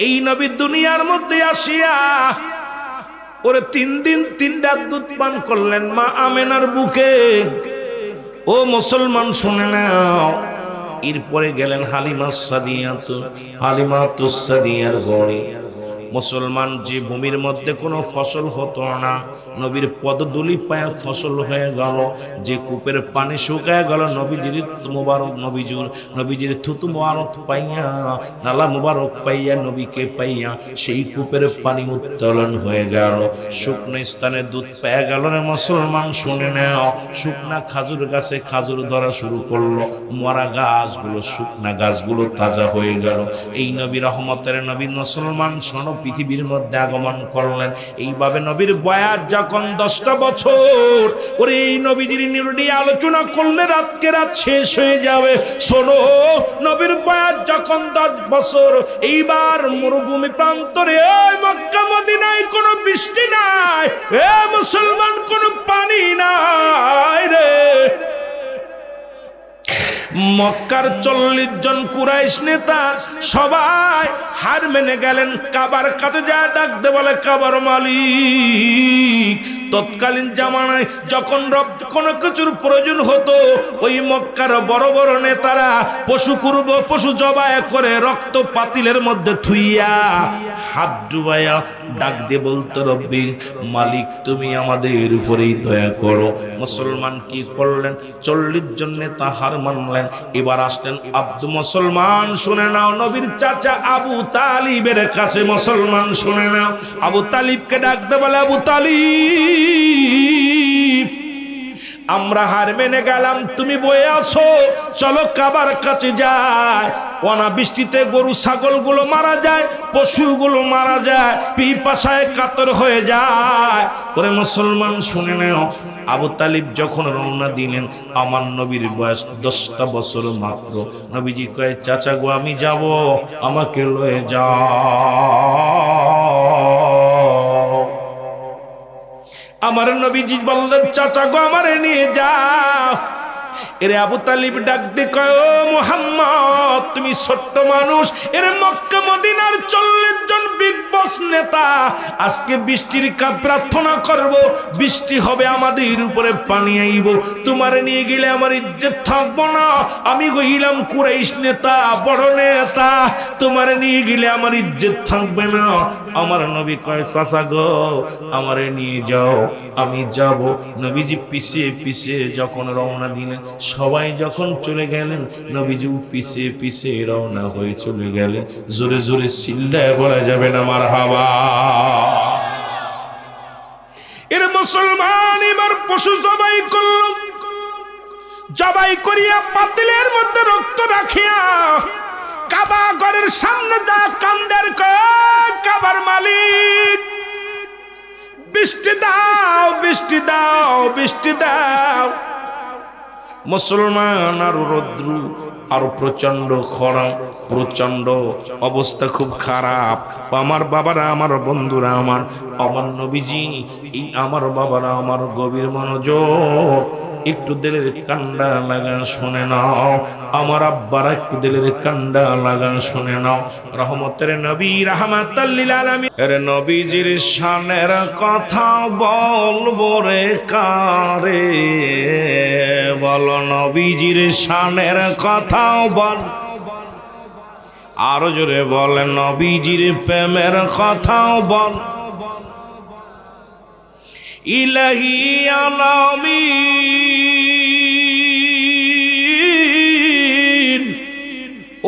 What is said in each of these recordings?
এই নবী দুনিয়ার মধ্যে আসিয়া ওরে 3 দিন 3 রাত দুধ পান করলেন মা আমেনার বুকে। ও মুসলমান শুনে নাও, এরপরে গেলেন হালিমাতুস সাদিয়ার ঘরে। মুসলমান, যে ভূমির মধ্যে কোনো ফসল হতো না, নবীর পদধূলি পায়া ফসল হয়ে গেল। যে কূপের পানি শুকায় গেল, নবীজির থুতু মুবারক পাইয়া, নালা মুবারক পাইয়া, নবীকে পাইয়া সেই কূপের পানি উত্তোলন হয়ে গেল। শুকনো স্থানে দুধ পায়া গেল রে মুসলমান শুনে নাও। শুকনা খাজুর গাছে খাজুর ধরা শুরু করলো, মরা গাছগুলো, শুকনা গাছগুলো তাজা হয়ে গেল। এই নবী রহমতের নবী মুসলমান শোনো, পৃথিবীর মধ্যে আগমন করলেন। এইভাবে নবীর বয়স যখন 10টা বছর, ওরে এই নবীজির নিয়ে আলোচনা করলে রাতকে রাত শেষ হয়ে যাবে। শোনো, নবীর বয়স যখন 10 বছর, এইবার মরুভূমি প্রান্তরে মক্কা মদিনায় কোনো বৃষ্টি নাই, মুসলমান কোনো পানি নাই রে। মক্কার 40 জন কুরাইশ নেতা সবাই হার মেনে গেলেন। কাবার কাছে যা ডাকতে বলে, কাবার মালিক। তৎকালীন জামানায় যখন কোনো কিছুর প্রয়োজন হতো, ওই মক্কার বড় বড় নেতারা পশু জবাই করে রক্ত পাতিলের মধ্যে থুইয়া হাত ডুবাইয়া ডাক দিয়ে বলতো, রব্বি মালিক তুমি আমাদের উপরেই দয়া করো। মুসলমান কি করলেন? 40 জন নেতা হার মানলেন। এবার আসলেন মুসলমান শুনে নাও, নবীর চাচা আবু তালিবের কাছে। মুসলমান শুনে নাও, আবু তালিবকে ডাকতে বলে, আবু তালিব আমরা হার মেনে গেলাম, তুমি বয়ে আসো, চলো কাবার কাছে যায়। অনাবৃষ্টিতে গরু ছাগলগুলো মারা যায়, পশুগুলো মারা যায়, পিপাসায় কাতর হয়ে যায়। ওরে মুসলমান শুনে নাও, আবু তালিব যখন রওনা দিলেন, আমার নবীর বয়স 10টা বছর মাত্র। নবীজি কয়, চাচা গো আমি যাব, আমাকে লয়ে যাও। আমার নবীজি বললেন, চাচা গো আমারে নিয়ে যাও। এরে আবু তালিব ডাক দিয়ে কয়, ও মুহাম্মদ তুমি ছোট্ট মানুষ, এরে মক্কা মদিনার 40 জন বিগ বস নেতা আজকে বৃষ্টির প্রার্থনা করব, বৃষ্টি হবে, আমাদের উপরে পানি আইব, তোমারে নিয়ে গেলে আমার ইজ্জত থাকবো না। আমি হইলাম কুরাইশ নেতা, বড় নেতা, তোমারে নিয়ে গেলে আমার ইজ্জত থাকবে না। আমার নবী কয়, চাচা গো আমারে নিয়ে যাও, আমি যাব। নবীজি পিছিয়ে পিছিয়ে যখন রওনা দিলেন, সবাই যখন চলে গেলেন, নবীজি পিছিয়ে পিছিয়ে রওনা হয়ে চলে গেলেন। জোরে জোরে চিল্লায় বলা যাবে না মারহাবা। এর মুসলমান এবার পশু জবাই করল, জবাই করিয়া পাতিলের মধ্যে রক্ত রাখিয়া কাবা ঘরের সামনে যা কান্দের কাবার মালিক, বৃষ্টি দাও, বৃষ্টি দাও, বৃষ্টি দাও। মুসলমান আরো রৌদ্র, আরো প্রচন্ড খরা, প্রচন্ড অবস্থা খুব খারাপ। আমার বাবারা, আমার বন্ধুরা, আমার নবীজি, এই আমার বাবারা, আমার গভীর মনোযোগ, একটু দিলের কান্ডা লাগা শুনে নাও। আমার আব্বারা একটু দিলের কান্ডা লাগা শুনে নাও। রহমতের নবী রাহমাতাল লিল আলামিন এর নবীজির শানের কথা বলবো রে কারে, বলো নবীজির শানের কথাও বল, আরো জোরে বলে নবীজির প্রেমের কথাও বল। ইলাহি আলামিন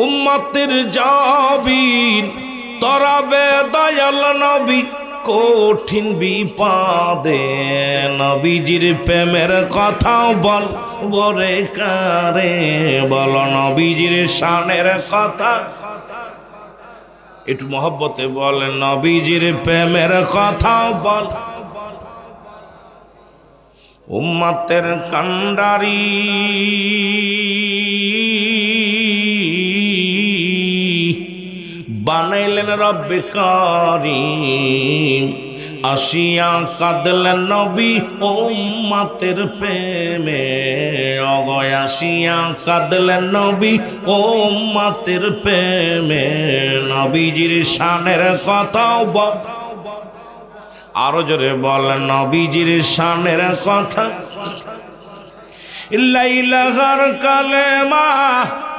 উম্মতের জাবিন তরাবে দয়াল নবী কঠিন বিপদে, নবীজির প্রেমের কথাও বল বরে কারে, বল নবীজির শানের কথা। একটু মহব্বতে বলে নবীজির প্রেমের কথাও বল। উম্মতের কান্ডারি বানাইলেন রব্বে কারীম, আসিয়া কাঁদলেন নবী উম্মতের প্রেমে, অগয় আসিয়া কাঁদলেন নবী উম্মতের প্রেমে। নবীজির শানের কথাও বল, আরো জোরে বলেন নবীজির শানের কথা। লাইলাহার কালেমা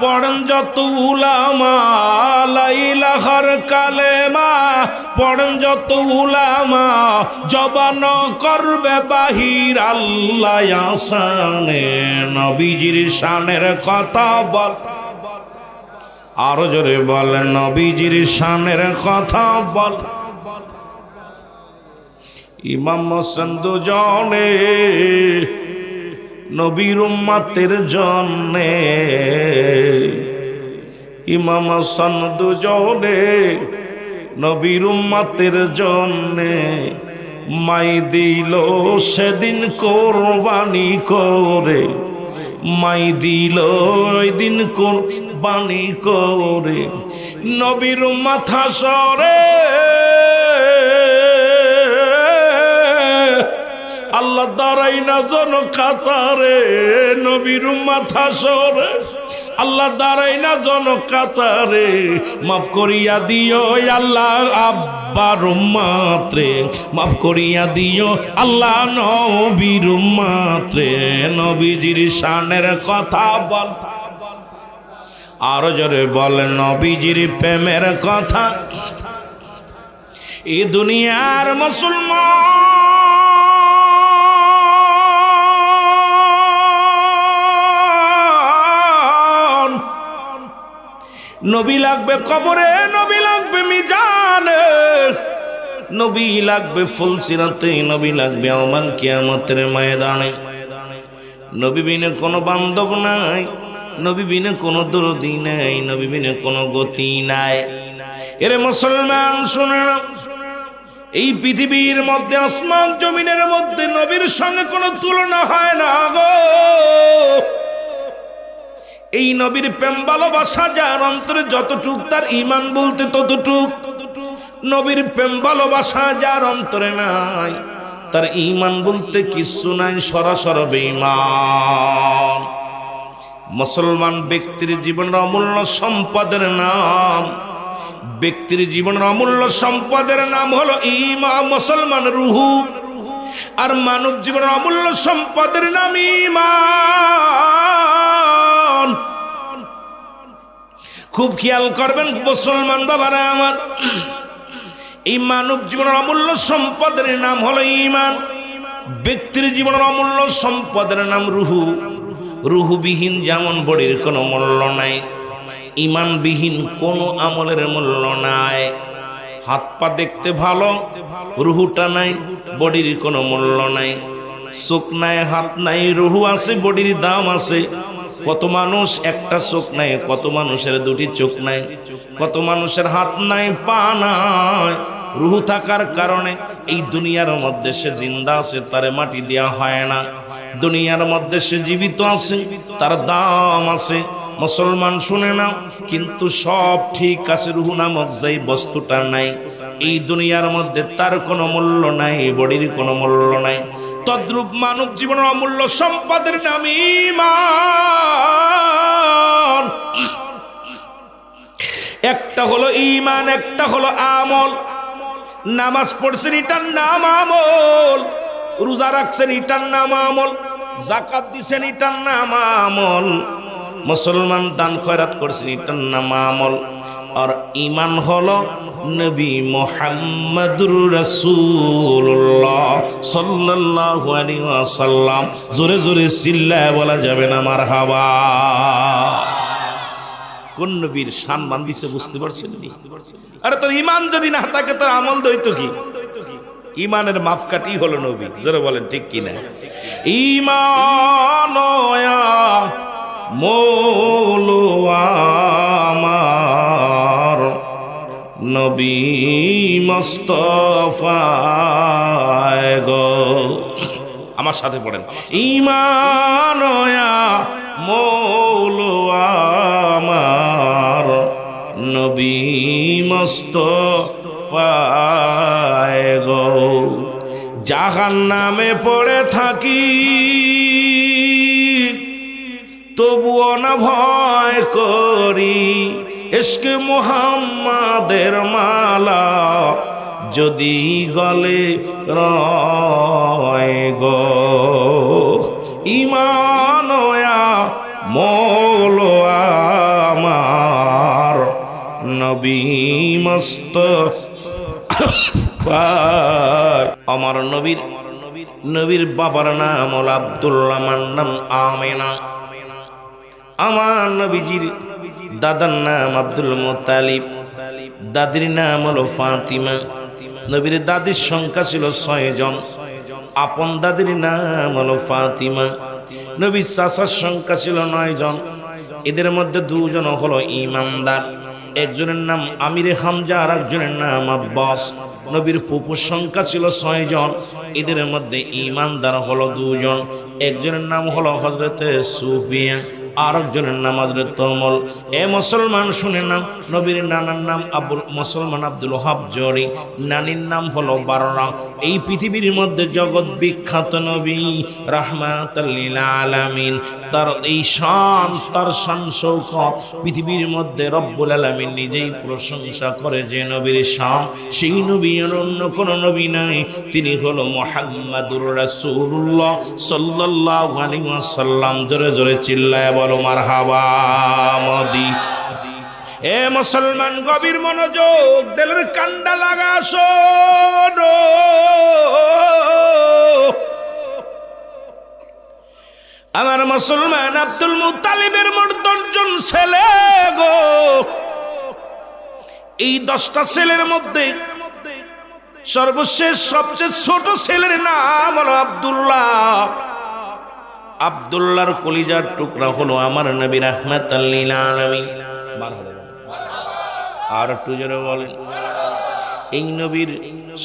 পড়েন যত উলামা, লাইলাহার কালেমা পড়েন যত উলামা, জবান করবে বাহির আল্লাহ আসানে। নবীজির শানের কথা বল, আরো জোরে বলেন নবীজির শানের কথা বল। ইমাম হোসেন দুজনে নবীর উম্মতের জন্যে, ইমাম হোসেন দুজনে নবীর উম্মতের জন্যে, মাই দিল সেদিন কোরবানি করে, মাই দিল ওই দিন কোরবানি করে। নবীর উম্মত হাসরে আল্লাহ দাঁড়াই না জন কাতারে, নবীর উম্মত হাসরে আল্লাহ দাঁড়াই না জন কাতারে। মাফ করিয়া দিও আল্লাহ আব্বার উম্মত রে, মাফ করিয়া দিও আল্লাহ নবীর উম্মত রে। নবীজির শানের কথা বল, আরো জোরে বলেন নবীজির প্রেমের কথা। এই দুনিয়ার মুসলমান নবী লাগবে কবরে, নবী লাগবে মিজানে, নবী লাগবে ফুলসিরাতে, নবী লাগবে ইয়াউমাল কিয়ামতের ময়দানে। নবী বিনে কোনো বান্ধব নাই, নবী বিনে কোনো দরদি নাই, নবী বিনে কোনো গতি নাই। এরে মুসলমান শুনে না, এই পৃথিবীর মধ্যে আসমান জমিনের মধ্যে নবীর সঙ্গে কোনো তুলনা হয় না গো। এই নবীর প্রেম ভালোবাসা যার অন্তরে যতটুক, তার ঈমান বলতে ততটুক। নবীর প্রেম ভালোবাসা যার অন্তরে নাই, তার ঈমান বলতে কিছু নাই, সরাসরি বেঈমান। মুসলমান ব্যক্তির জীবনের অমূল্য সম্পদের নাম, ব্যক্তির জীবনের অমূল্য সম্পদের নাম হলো ঈমান, মুসলমান রুহু। আর মানব জীবনের অমূল্য সম্পদের নাম ঈমান। খুব খেয়াল করবেন মুসলমান বাবারা আমার, এই মানব জীবনের অমূল্য সম্পদের নাম হলো ঈমান। ব্যক্তির জীবনের অমূল্য সম্পদের নাম রুহু। রুহুবিহীন যেমন বডির কোনো মূল্য নাই, ঈমানবিহীন কোনো আমলের মূল্য নাই। হাত পা দেখতে ভালো, রুহুটা নাই, বডির কোনো মূল্য নাই। চোখ নাই, হাত নাই, রুহু আছে, বডির দাম আছে। কত মানুষ একটা চোখ নাই, কত মানুষের দুটি চোখ নাই, কত মানুষের হাত নাই, পা নাই। রুহু থাকার কারণে এই দুনিয়ার মধ্যে সে জিন্দা আছে, তারে মাটি দেওয়া হয় না। দুনিয়ার মধ্যে সে জীবিত আছে, তার দাম আছে। মুসলমান শুনে নাও, কিন্তু সব ঠিক আছে, রুহু নামক যেই বস্তুটা নাই, এই দুনিয়ার মধ্যে তার কোনো মূল্য নাই, বডির কোনো মূল্য নাই। তদ্রূপ মানব জীবনের অমূল্য সম্পদের নাম ঈমান। একটা হলো ঈমান, একটা হলো আমল। নামাজ পড়ছেন এটার নাম আমল, রোজা রাখছেন এটার নাম আমল, যাকাত দিছেন এটার নাম আমল, মুসলমান দান খয়রাত করছেন এটার নাম আমল। আর ঈমান হলো নবী মুহাম্মদুর রাসূলুল্লাহ সাল্লাল্লাহু আলাইহি ওয়াসাল্লাম। জোরে জোরে চিল্লায় বলা যাবে না মারহাবা। কোন নবীর সম্মান দিছে বুঝতে পারছেন? আরে তোর ঈমান যদি না থাকে তোর আমল দইতো কি? ঈমানের মাপকাঠি হলো নবী। জোরে বলেন ঠিক কি না? ঈমান মৌলো আমার নবী মুস্তাফা গো। আমার সাথে পড়েন, ঈমান মৌলো আমার নবী মুস্তাফায় গো। জাহান্নামে পড়ে থাকি তবুও না ভয় করি, ইশকে মুহাম্মাদের মালা যদি গলে রয় গো। ঈমানয়া মৌল আমার নবী মুস্তাফা। আমার নবীর বাবার নাম হল আব্দুল্লাহ, আমার নাম আমেনা। আমার নবীজির দাদার নাম আব্দুল মুত্তালিব, দাদির নাম হলো ফাতিমা। নবীর দাদির সংখ্যা ছিল 6 জন, আপন দাদির নাম হলো ফাতিমা। নবীর চাচার সংখ্যা ছিল 9 জন, এদের মধ্যে 2 জন হলো ইমানদার, একজনের নাম আমির হামজা আর একজনের নাম আব্বাস। নবীর ফুফুর সংখ্যা ছিল 6 জন, এদের মধ্যে ইমানদার হলো 2 জন, একজনের নাম হলো হযরতে সুফিয়া আর একজনের নাম হযরত তমল। এ মুসলমান শুনে নাও, নবীর নানার নাম মুসলমান আব্দুল ওহাব জরি, নানির নাম হলো বাররা। এই পৃথিবীর মধ্যে জগৎ বিখ্যাত নবী রাহমাতাল লিল আলামিন, তার এই শান, তার শান শৌকত পৃথিবীর মধ্যে রব্বুল আলামিন নিজেই প্রশংসা করে। যে নবীর শান, সেই নবী অন্য কোন নবী নাই, তিনি হলো মুহাম্মাদুর রাসূলুল্লাহ সাল্লাল্লাহু আলাইহি ওয়াসাল্লাম। জোরে জোরে চিল্লায় বলো মারহাবা মদি। এ মুসলমান গভীর মনোযোগ, দিলের কান্ডা লাগা শোনো। আমার মুসলমান আব্দুল মুত্তালিবের মোট 10 জন ছেলে গো। এই 10টা ছেলের মধ্যে সর্বশেষ সবচেয়ে ছোট ছেলের নাম হলো আব্দুল্লাহ। আব্দুল্লাহর কলিজার টুকরা হলো আমার নবী রাহমাতাল লিল আলামিন। আর একটু জোরে বলেন। এই নবীর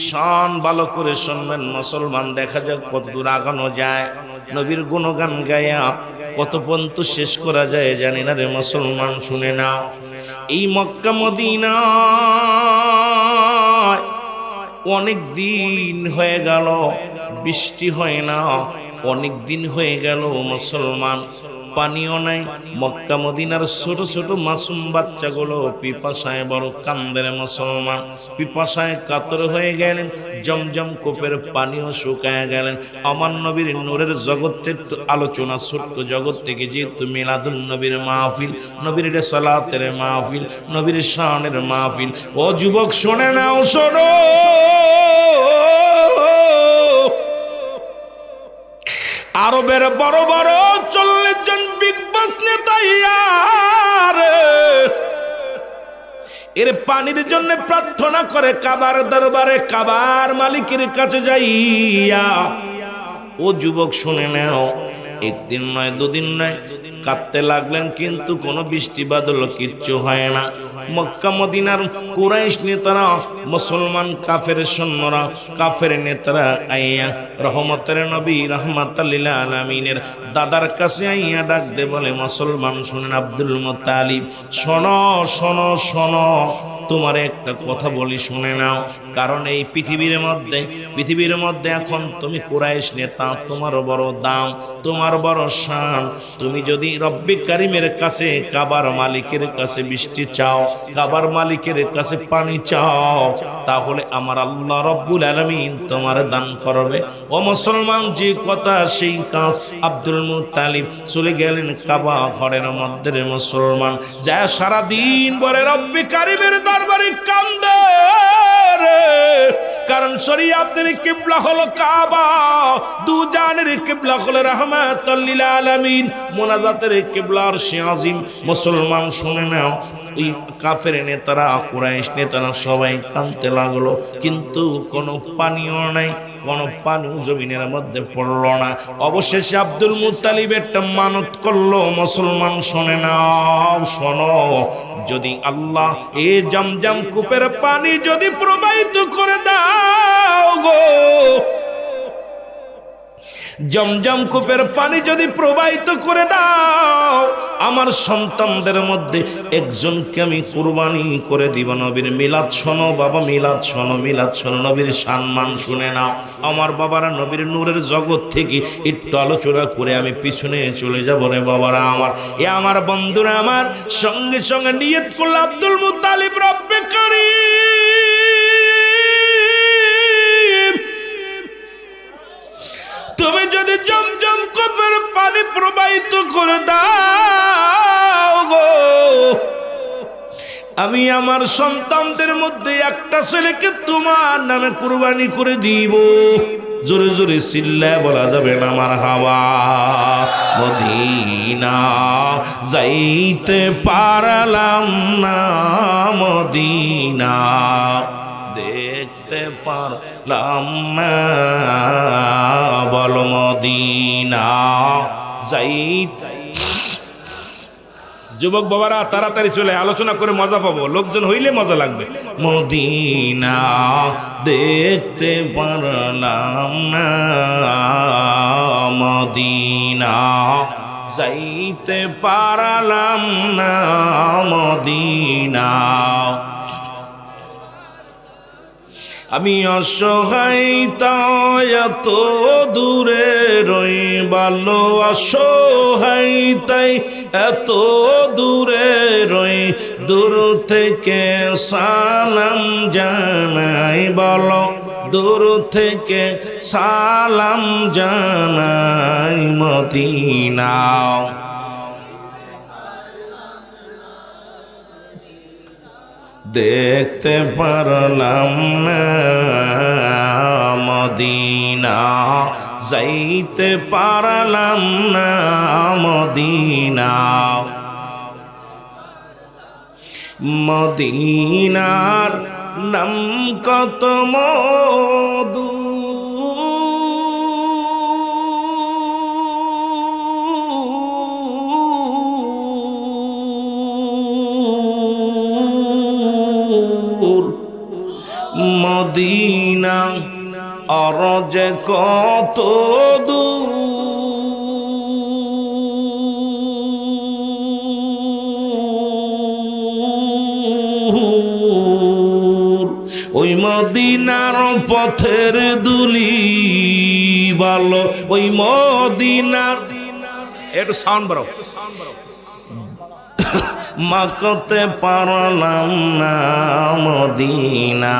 শান ভালো করে শুনবেন মুসলমান, দেখা যাক কত দূর আগানো যায়। নবীর গুণগান গায়া কত পর্যন্ত শেষ করা যায় জানি না রে মুসলমান, শুনে নাও। এই মক্কা মদিনা অনেক দিন হয়ে গেল বৃষ্টি হয় না, অনেক দিন হয়ে গেল মুসলমান পানিও নাই। মক্কা মদিনার ছোট ছোট মাসুম বাচ্চাগুলো পিপাসায় বড় কান্দের মুসলমান, পিপাসায় কাতর হয়ে গেলেন। জমজম কূপের পানিও শুকায় গেলেন। আমার নবীর নূরের জগতের আলোচনা, ছোট্ট জগৎ থেকে যেহেতু মিলাদুন নবীর মাহফিল, নবীর সালাতের মাহফিল, নবীর শানের মাহফিল। ও যুবক শোনে নাও, শোনো। আরবের বড় বড় 40 জন বিগ বস নেতা এর পানির জন্য প্রার্থনা করে কাবার দরবারে, কাবার মালিকের কাছে যাইয়া। ও যুবক শুনে নাও, একদিন নয়, 2 দিন নয়, কাঁদতে লাগলেন, কিন্তু কোনো বৃষ্টি বাদল কিচ্ছু হয় না। মক্কা মদিনার কুরাইশ নেতারা, মুসলমান কাফের সৈন্যরা, কাফের নেতারা আইয়া রহমতের নবী রাহমাতাল লিল আলামিনের দাদার কাছে আইয়া ডাক দে বলে, মুসলমান শুনেন আব্দুল মুত্তালিব, শোনো শোনো শোনো, তোমার একটা কথা বলি, শুনে নাও। কারণ এই পৃথিবীর মধ্যে এখন তুমি কুরাইশ নেতা, তোমার বড় দাম, তোমার বড় শান। তুমি যদি রব্বি কারিমের কাছে, কাবার মালিকের কাছে বৃষ্টি চাও, কাবার মালিকের কাছে পানি চাও, তাহলে আমার আল্লাহ রব্বুল আলামিন তোমার দান করবে। ও মুসলমান, যে কথা সেই কাজ। আব্দুল মুত্তালিব চলে গেলেন কাবা ঘরের মধ্যে রে মুসলমান, যা সারাদিন বলে রব্বি কারিমের দরবারে কান্দে রে। কারণ শরীয়তের কিবলা হলো কাবা, দুজানের কিবলা হলো রাহমাতুল লিল আলামিন, মুনাজাতের কিবলা আরশে আজিম। মুসলমান শুনে নাও, ওই কাফের নেতারা, কুরাইশ নেতারা সবাই কাঁদতে লাগলো, কিন্তু কোনো পানিও নাই, কোনো পানি জমিনের মধ্যে পড়লো না। অবশেষে আব্দুল মুত্তালিব একটা মানত করলো। মুসলমান শোনে নাও, শোনো, যদি আল্লাহ এই জমজম কূপের পানি যদি প্রবাহিত করে দাও গো, জমজম কূপের পানি যদি প্রবাহিত করে দাও, আমার সন্তানদের মধ্যে একজনকে আমি কুরবানি করে দিব। নবীর মিলাদ শোনো বাবা, মিলাদ শোনো, মিলাদ শোনো, নবীর সম্মান শুনে নাও। আমার বাবারা নবীর নূরের জগৎ থেকে একটু আলোচনা করে আমি পিছনে চলে যাব রে বাবারা আমার। এ আমার বন্ধুরা আমার, সঙ্গে সঙ্গে নিয়ত করল আব্দুল মুত্তালিব রব্বে কারীম, তুমি যদি জমজম কূপের পানি প্রবাহিত করে দাও গো, আমি আমার সন্তানদের মধ্যে একটা ছেলেকে তোমার নামে কুরবানি করে দিব। জোরে জোরে চিল্লায় বলা যাবে না আমার হাওয়া। মদিনা যাইতে পারলাম না, মদিনা দেখতে পারলাম না, বল মদিনা যাইতে। যুবক বাবারা তাড়াতাড়ি চলে, আলোচনা করে মজা পাবো, লোকজন হইলে মজা লাগবে। মদিনা দেখতে পারলাম না, মদিনা যাইতে পারলাম না, মদিনা। আমি অসহায় তাই এত দূরে রই, ভালো অসহায় তাই এত দূরে রই, দূর থেকে সালাম জানাই, বলো দূর থেকে সালাম জানাই, মদিনা দেখতে পারলাম না, মদিনা যাইতে পারলাম না, মদিনা। মদিনার নাম কত মধু, মদিনা অরজ কত দূর, ওই মদিনার পথের দুলি ভালো, ওই মদিনার একটু সাউন্ড বাড়াও, মাকতে পারলাম না, মদিনা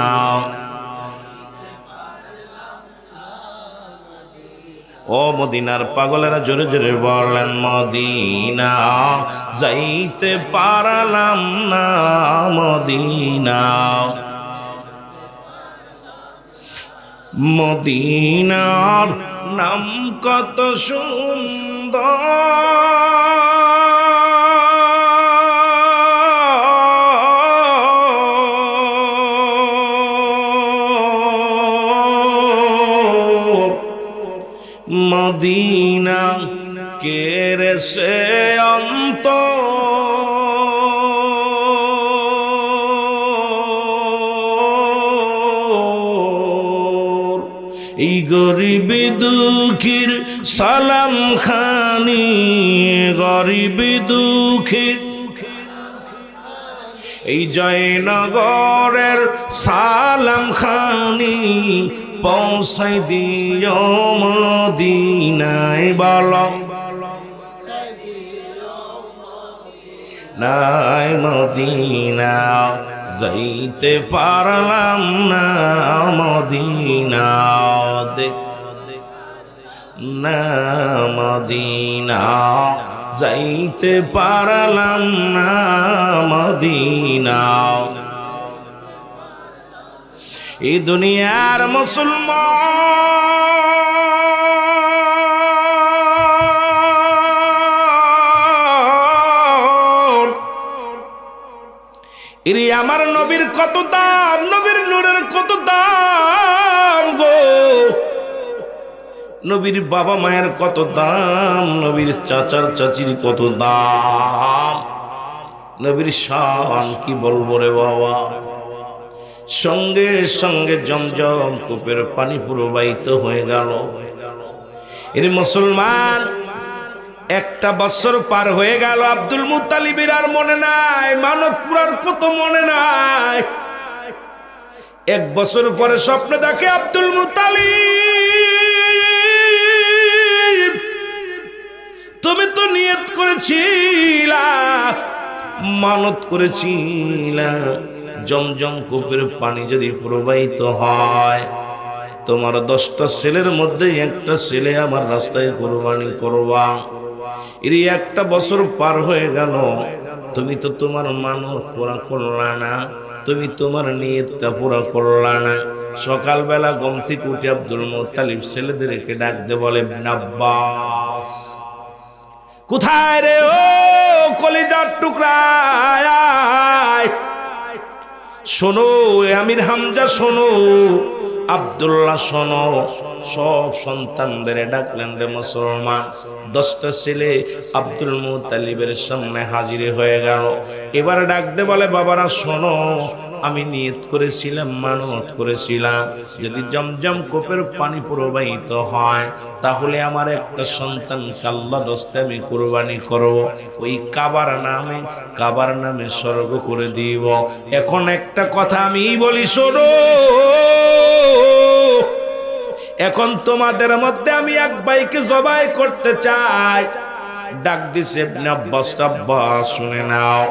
ও মদিনার পাগলেরা জোরে জোরে বলেন, মদিনা যাইতে পারলাম না, মদিনা। মদিনার নাম কত সুন্দর, মদিনা কেরে সে অন্ত, এই গরিব দুঃখীর সালাম খানি, গরিব দুঃখীর এই জয়নগরের সালাম খানি, পৌঁছাই দিও মদিনায়, বলো নাই মদিনা যাইতে পারলাম না, মদিনা না, মদিনা যাইতে পারলাম না, মদিনা। এই দুনিয়ার মুসলমান, এর আমার নবীর কত দাম, নবীর নূরের কত দাম গো, নবীর বাবা মায়ের কত দাম, নবীর চাচার চাচির কত দাম, নবীর শান কি বলবো রে বাবা। সঙ্গে সঙ্গে জমজম কূপের পানি প্রবাহিত হয়ে গেল। এর মুসলমান, একটা বছর পার হয়ে গেল, আব্দুল মুত্তালিবের আর মনে নাই, মানত পুরার কত মনে নাই। এক বছর পরে স্বপ্নে দেখে আব্দুল মুত্তালিব, তুমি তো নিয়ত করেছিলা, মানত করেছিলা, জমজম কূপের পানি যদি প্রবাহিত হয়, তোমার 10টা ছেলের মধ্যে একটা ছেলে আমার রাস্তায় কোরবানি করবা। এর একটা বছর পার হয়ে গেল, তুমি তো তোমার মানত পুরা করলা না, তুমি তোমার নিয়তটা পুরা করলা না। সকালবেলা ঘুম থেকে উঠে আব্দুল মুত্তালিব ছেলেদেরকে ডাকতে বলে, আব্বাস কোথায় রে, ও কলিজার টুকরা, শোনো, আমির হামজা শোনো, আব্দুল্লাহ শোনো। সব সন্তানদের ডাকলেন রে মুসলমান। 10টা ছেলে আব্দুল মুত্তালিবের সামনে হাজির হয়ে গেল। এবার ডাকতে বলে, বাবারা শোনো, আমি নিয়ত করেছিলাম, মানত করেছিলাম, যদি জমজম কূপের পানি প্রবাহিত হয় তাহলে আমার একটা সন্তানকে আল্লাহর রাস্তায় আমি কুরবানি করব, ওই কাবার নামে স্বর্গ করে দিব। এখন একটা কথা আমি বলি, শোনো, এখন তোমাদের মধ্যে আমি এক ভাইকে জবাই করতে চাই। ডাক দিছে ইবনে আব্বাস, আব্বাস শুনে নাও।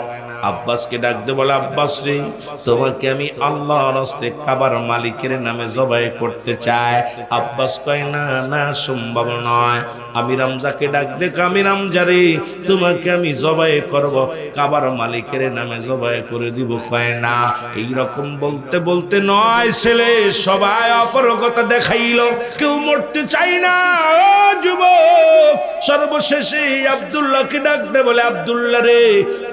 আব্বাসকে ডাকতে বলে, আব্বাস রে, তোমাকে আমি আল্লাহর রাস্তায় কাবার মালিকের নামে জবাই করতে চাই। আব্বাস কয়, না না, সম্ভব নয়। আমির হামজাকে ডাক দে, আমির হামজা রে, তোমাকে আমি জবাই করব, কাবার মালিকের নামে জবাই করে দিব। কয় না। এইরকম বলতে বলতে 9 ছেলে সবাই অপারগতা দেখাইল, কেউ মরতে চাই না। ও যুবক, সর্বশেষে আব্দুল্লাহকে ডাক দে বলে, আব্দুল্লাহ রে,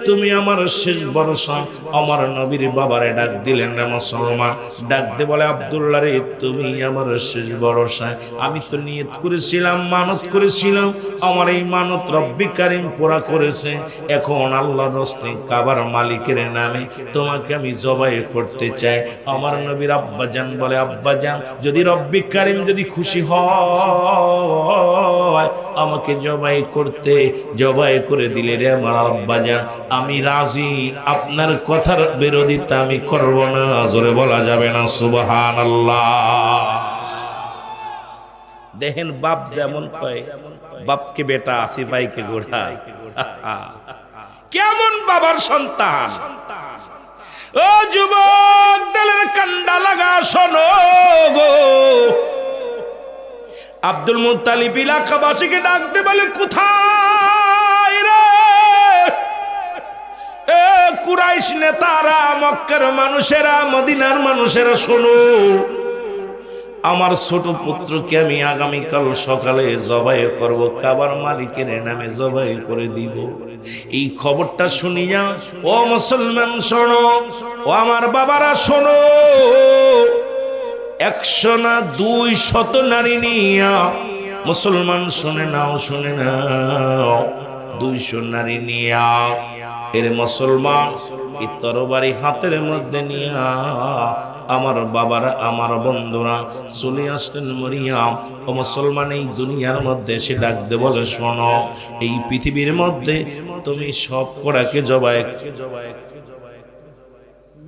তুমি আমার শেষ ভরসা। আমার নবীর বাবারে ডাক দিলেন রে মুসলমান, ডাক দে বলে, আব্দুল্লাহ রে, তুমি আমার শেষ ভরসা। আমি তো নিয়ত করেছিলাম, মানত করেছিলাম, আমার এই মানত রব্বি কারীম পুরা করেছে। এখন আল্লাহর রাস্তায় কাবার মালিকের নামে তোমাকে আমি জবাই করতে চাই। আমার নবীর আব্বাজান বলে, আব্বাজান, যদি রব্বি কারীম যদি খুশি হয় আমাকে জবাই করে দিলে রে আমার আব্বাজান, আমি রাজি, আপনার কথার বিরোধিতা আমি করব না। জোরে বলা যাবে না সুবহানাল্লাহ। দেখেন বাপ যেমন কয়, বাপকে বেটা, সিপাইকে গোড়া, কেমন বাবার সন্তান। ও যুবক, দিলের কান্ডা লাগা শোনো গো। আব্দুল মুত্তালিব এলাকাবাসীকে ডাকতে বলে, কোথায় রে এ কুরাইশ নেতারা, মক্কার মানুষেরা, মদিনার মানুষেরা, শোনো, আমার ছোট পুত্রকে আমি আগামীকাল সকালে জবাই করব, কাবার মালিকের নামে জবাই করে দিব। এই খবরটা শুনিয়া ও মুসলমান শোনো, ও আমার বাবারা শোনো, 100 না 200 নারী নিয়া, মুসলমান শুনে নাও, শুনে নাও, 200 নারী নিয়া এর মুসলমান এই তরবারি হাতের মধ্যে নিয়া আমার বাবারা, আমার বন্ধুরা চলে আসলেন মরিয়াম। ও মুসলমান, এই দুনিয়ার মধ্যে সে ডাকতে বলে, শোনো, এই পৃথিবীর মধ্যে তুমি সব করাকে জবাই,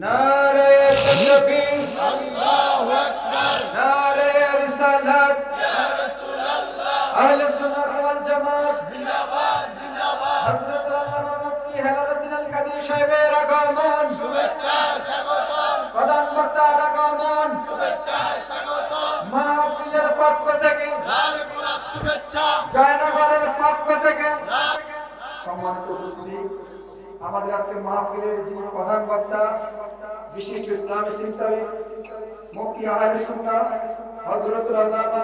নারে তাকবীর, আল্লাহু আকবার, নারে রিসালাত, ইয়া রাসূলুল্লাহ, আহলে সুন্নাত ওয়াল জামাত জিন্দাবাদ, জিন্দাবাদ। হযরত আল্লামা মুফতি হেলালুদ্দিন আল কাদের সাহেবের আগমন, শুভেচ্ছা স্বাগতম। প্রধান বক্তার আগমন, শুভেচ্ছা স্বাগতম। মাহফিলের পক্ষ থেকে লাল গোলাপ শুভেচ্ছা, জয়নগরের পক্ষ থেকে সম্মানিত উপস্থিতি, আমাদের আজকে মাহফিলের যিনি প্রধান বক্তা, বিশিষ্ট ইসলামী চিন্তাবিদ, মুফতি আহলে সুন্নাহ হযরতুল আল্লামা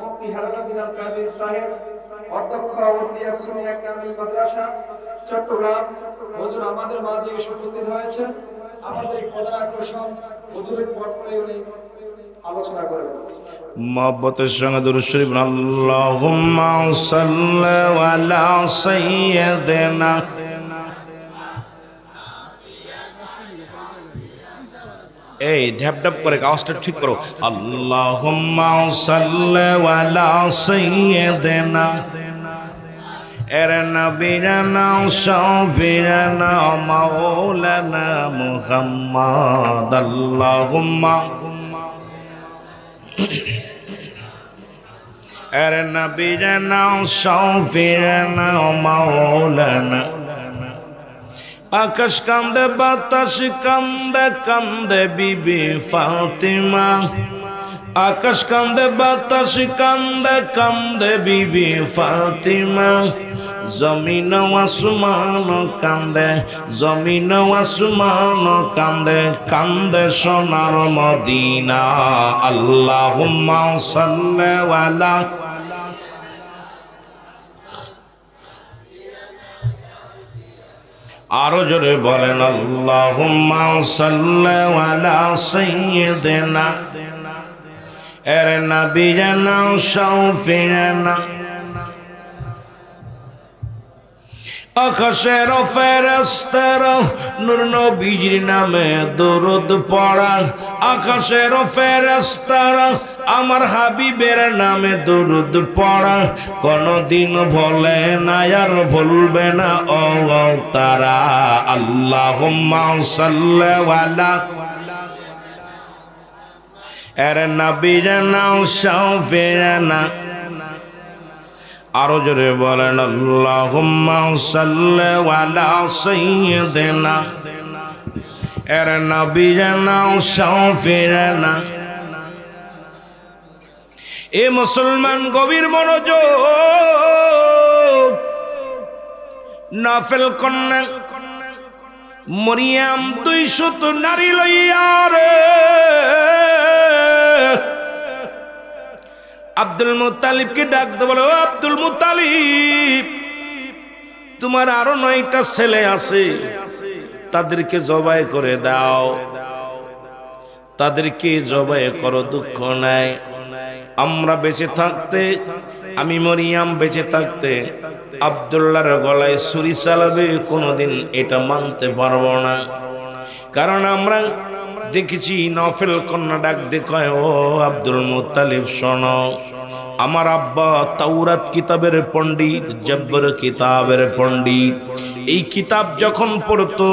মুফতি হেলালুদ্দিন আল কাদের সাহেব, অধ্যক্ষ ওয়ালিয়া সুন্নিয়া কামিল মাদ্রাসা চট্টগ্রাম, হুজুর আমাদের মাঝে এসে উপস্থিত হয়েছেন। আমাদের এই প্রধান আকর্ষণ হুজুরের পরপরই উনি আলোচনা করবেন। মহব্বতের সঙ্গে দুরূদ শরীফ, আল্লাহুম্মা সাল্লি আলা সাইয়্যিদিনা। এই ঢ্যাপ ঢ্যাপ করে আওয়াজটা ঠিক করো। আল্লাহুম্মা সাল্লি আলা সাইয়্যিদিনা এর নবীনা শাফিনা মাওলানা মুহাম্মদ। আল্লাহুম্মা এর নবীনা শাফিনা মাওলানা। আকাশ কান্দে বাতাস কান্দে কান্দে বিবি ফাতিমা, আকাশ কান্দে বাতাস কান্দে কান্দে বিবি ফাতিমা। জমিন আসমান কান্দে জমিন আসমান কান্দে কান্দে সোনার মদিনা। আল্লাহুম্মা সাল্লি আলা আরো জোরে বলেন আল্লাহুম্মা সাল্লি আলা সাইয়্যিদিনা এর নবীনা শাফিনা। আকাশের ফেরেশতারা নূর নবীর নামে দরুদ পড়া, আকাশের ফেরেশতারা আমার হাবিবের নামে দরুদ পড়া। কোনদিন ভুলে না আর ভুলবে না ও তারা। আল্লাহুম্মা সাল্লি আলা এর নবীনা শাফিনা। আরো জোরে বলেন আল্লাহুম্মা সাল্লি আলা সাইয়্যিদিনা এর নবীনা শাফিনা। এ মুসলমান গভীর মনোযোগ। নাফেল কন্যা মরিয়াম 200 নারী লইয়া রে আব্দুল মুত্তালিবকে ডাক দে, বলো আব্দুল মুত্তালিব, তোমার আরো 9টা ছেলে আছে, তাদেরকে জবাই করে দাও, তাদেরকে জবাই করো, দুঃখ নাই। আমরা বেঁচে থাকতে, আমি মরিয়াম বেঁচে থাকতে আব্দুল্লাহর গলায় ছুরি চালাবে কোনোদিন এটা মানতে পারবো না। কারণ আমরা দেখেছি নফেল কন্যা ডাক দেখয়, ও আব্দুল মুত্তালিব শোনো, আমার আব্বা তাওরাত কিতাবের পণ্ডিত, জব্বর কিতাবের পণ্ডিত। এই কিতাব যখন পড়তো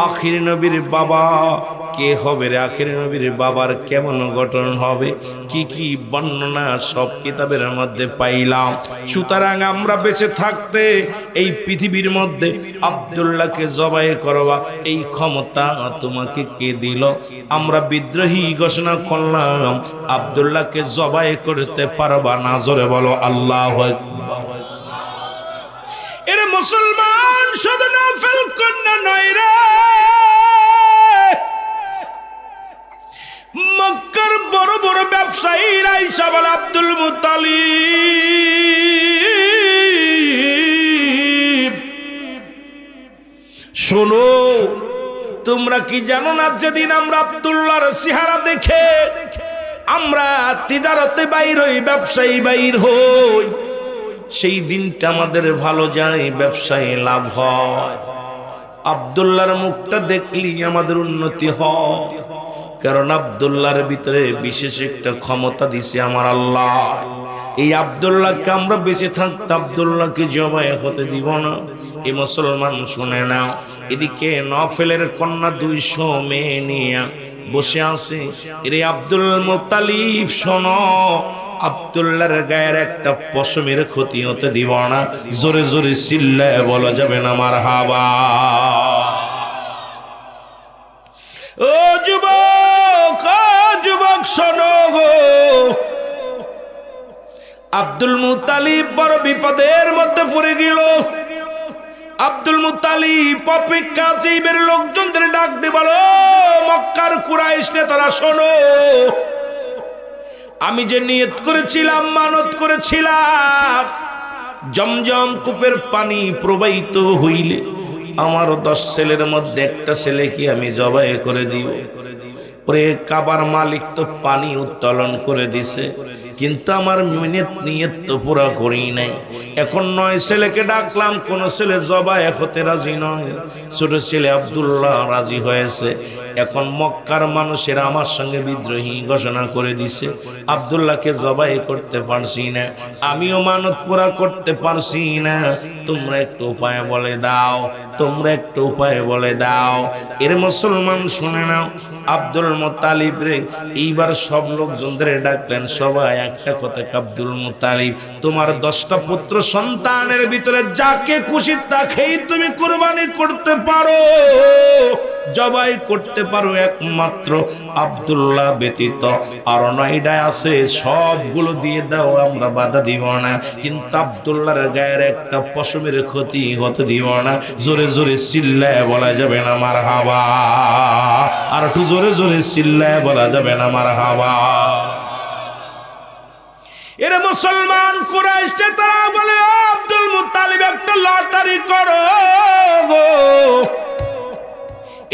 আখির নবীর বাবা কে হবে রে, আখির নবীর বাবার কেমন গঠন হবে, কি কি বর্ণনা সব কিতাবের মধ্যে পাইলাম। সুতরাং আমরা বেঁচে থাকতে এই পৃথিবীর মধ্যে আব্দুল্লাহকে জবাই করবা এই ক্ষমতা তোমাকে কে দিল? আমরা বিদ্রোহী ঘোষণা করলাম, আব্দুল্লাহকে জবাই করতে পারবা না। জোরে বলো আল্লাহু আকবার। এর মুসলমান শুধু নফল কন্যা নয় রে, মক্কার বড় বড় ব্যবসায়ীরা আইসা বলে আব্দুল মুত্তালিব শোনো, তোমরা কি জানো না যেদিন আমরা আব্দুল্লাহর চেহারা দেখে আমরা তিজারতে বাইর হই, ব্যবসায়ী বাইর হই, সেই দিনটা আমাদের ভালো যায়, ব্যবসায় লাভ হয়। আব্দুল্লাহর মুখটা দেখলি আমাদের উন্নতি হয়, কারণ আব্দুল্লাহর ভিতরে বিশেষ একটা ক্ষমতা দিছে আমার আল্লাহ। এই আব্দুল্লাহকে আমরা বেঁচে থাকতে আব্দুল্লাহকে জবাই হতে দিব না। এই মুসলমান শুনে নাও, এদিকে নফেলের কন্যা 200 মেয়ে নিয়ে বসে আছে। এরে আব্দুল মুত্তালিব শোনো, আব্দুল্লাহর গায়ের একটা পশমের ক্ষতি হতে দিব না। জোরে জোরে চিল্লায় বলা যাবে না মারহাবা। ও যুবক, ও যুবক শোনো গো, আব্দুল মুত্তালিব বড় বিপদের মধ্যে পড়ে গেল। আব্দুল মুত্তালিব অপেক্ষা জীবের লোকজনদের ডাক দিয়ে বলো, মক্কার কুরাইশ নেতারা শোনো, আমি যে নিয়ত করেছিলাম, মানত করেছিলাম, জমজম কূপের পানি প্রবাহিত হইলে আমার 10 ছেলের মধ্যে একটা ছেলেকে আমি জবাই করে দিব। ওরে কাবার মালিক তো পানি উত্তোলন করে দিছে, কিন্তু আমার নিয়ত তো পুরা করি নাই। এখন 9 ছেলেকে ডাকলাম, কোন ছেলে জবাই হতে রাজি নয়। ছোট ছেলে আব্দুল্লাহ রাজি হয়েছে। এখন মক্কার মানুষেরা আমার সঙ্গে বিদ্রোহী ঘোষণা করে দিছে। আব্দুল্লাহকে জবাই করতে পারছি না, আমিও মানত পুরা করতে পারছি না। তোমরা একটু উপায় বলে দাও, তোমরা একটু উপায় বলে দাও। এর মুসলমান শুনে নাও, আব্দুল মুত্তালিব রে এইবার সব লোকজনদের ডাকলেন। সবাই একটা কথা, আব্দুল মুত্তালিব, তোমার 10টা পুত্র সন্তানের ভিতরে যাকে খুশি তাকেই তুমি কুরবানি করতে পারো, জবাই করতে পারো, একমাত্র আব্দুল্লাহ ব্যতীত। আর 9টা আছে, সবগুলো দিয়ে দাও, আমরা বাধা দিব না, কিন্তু আব্দুল্লাহর গায়ের একটা পশমের ক্ষতি হতে দিব না। জোরে জোরে চিল্লায় বলা যাবে না মারহাবা? আর একটু জোরে জোরে চিল্লায় বলা যাবে না মারহাবা? এরা মুসলমান কুরাইশরা তারা বলে, আব্দুল মুত্তালিব একটা লটারি করো গো,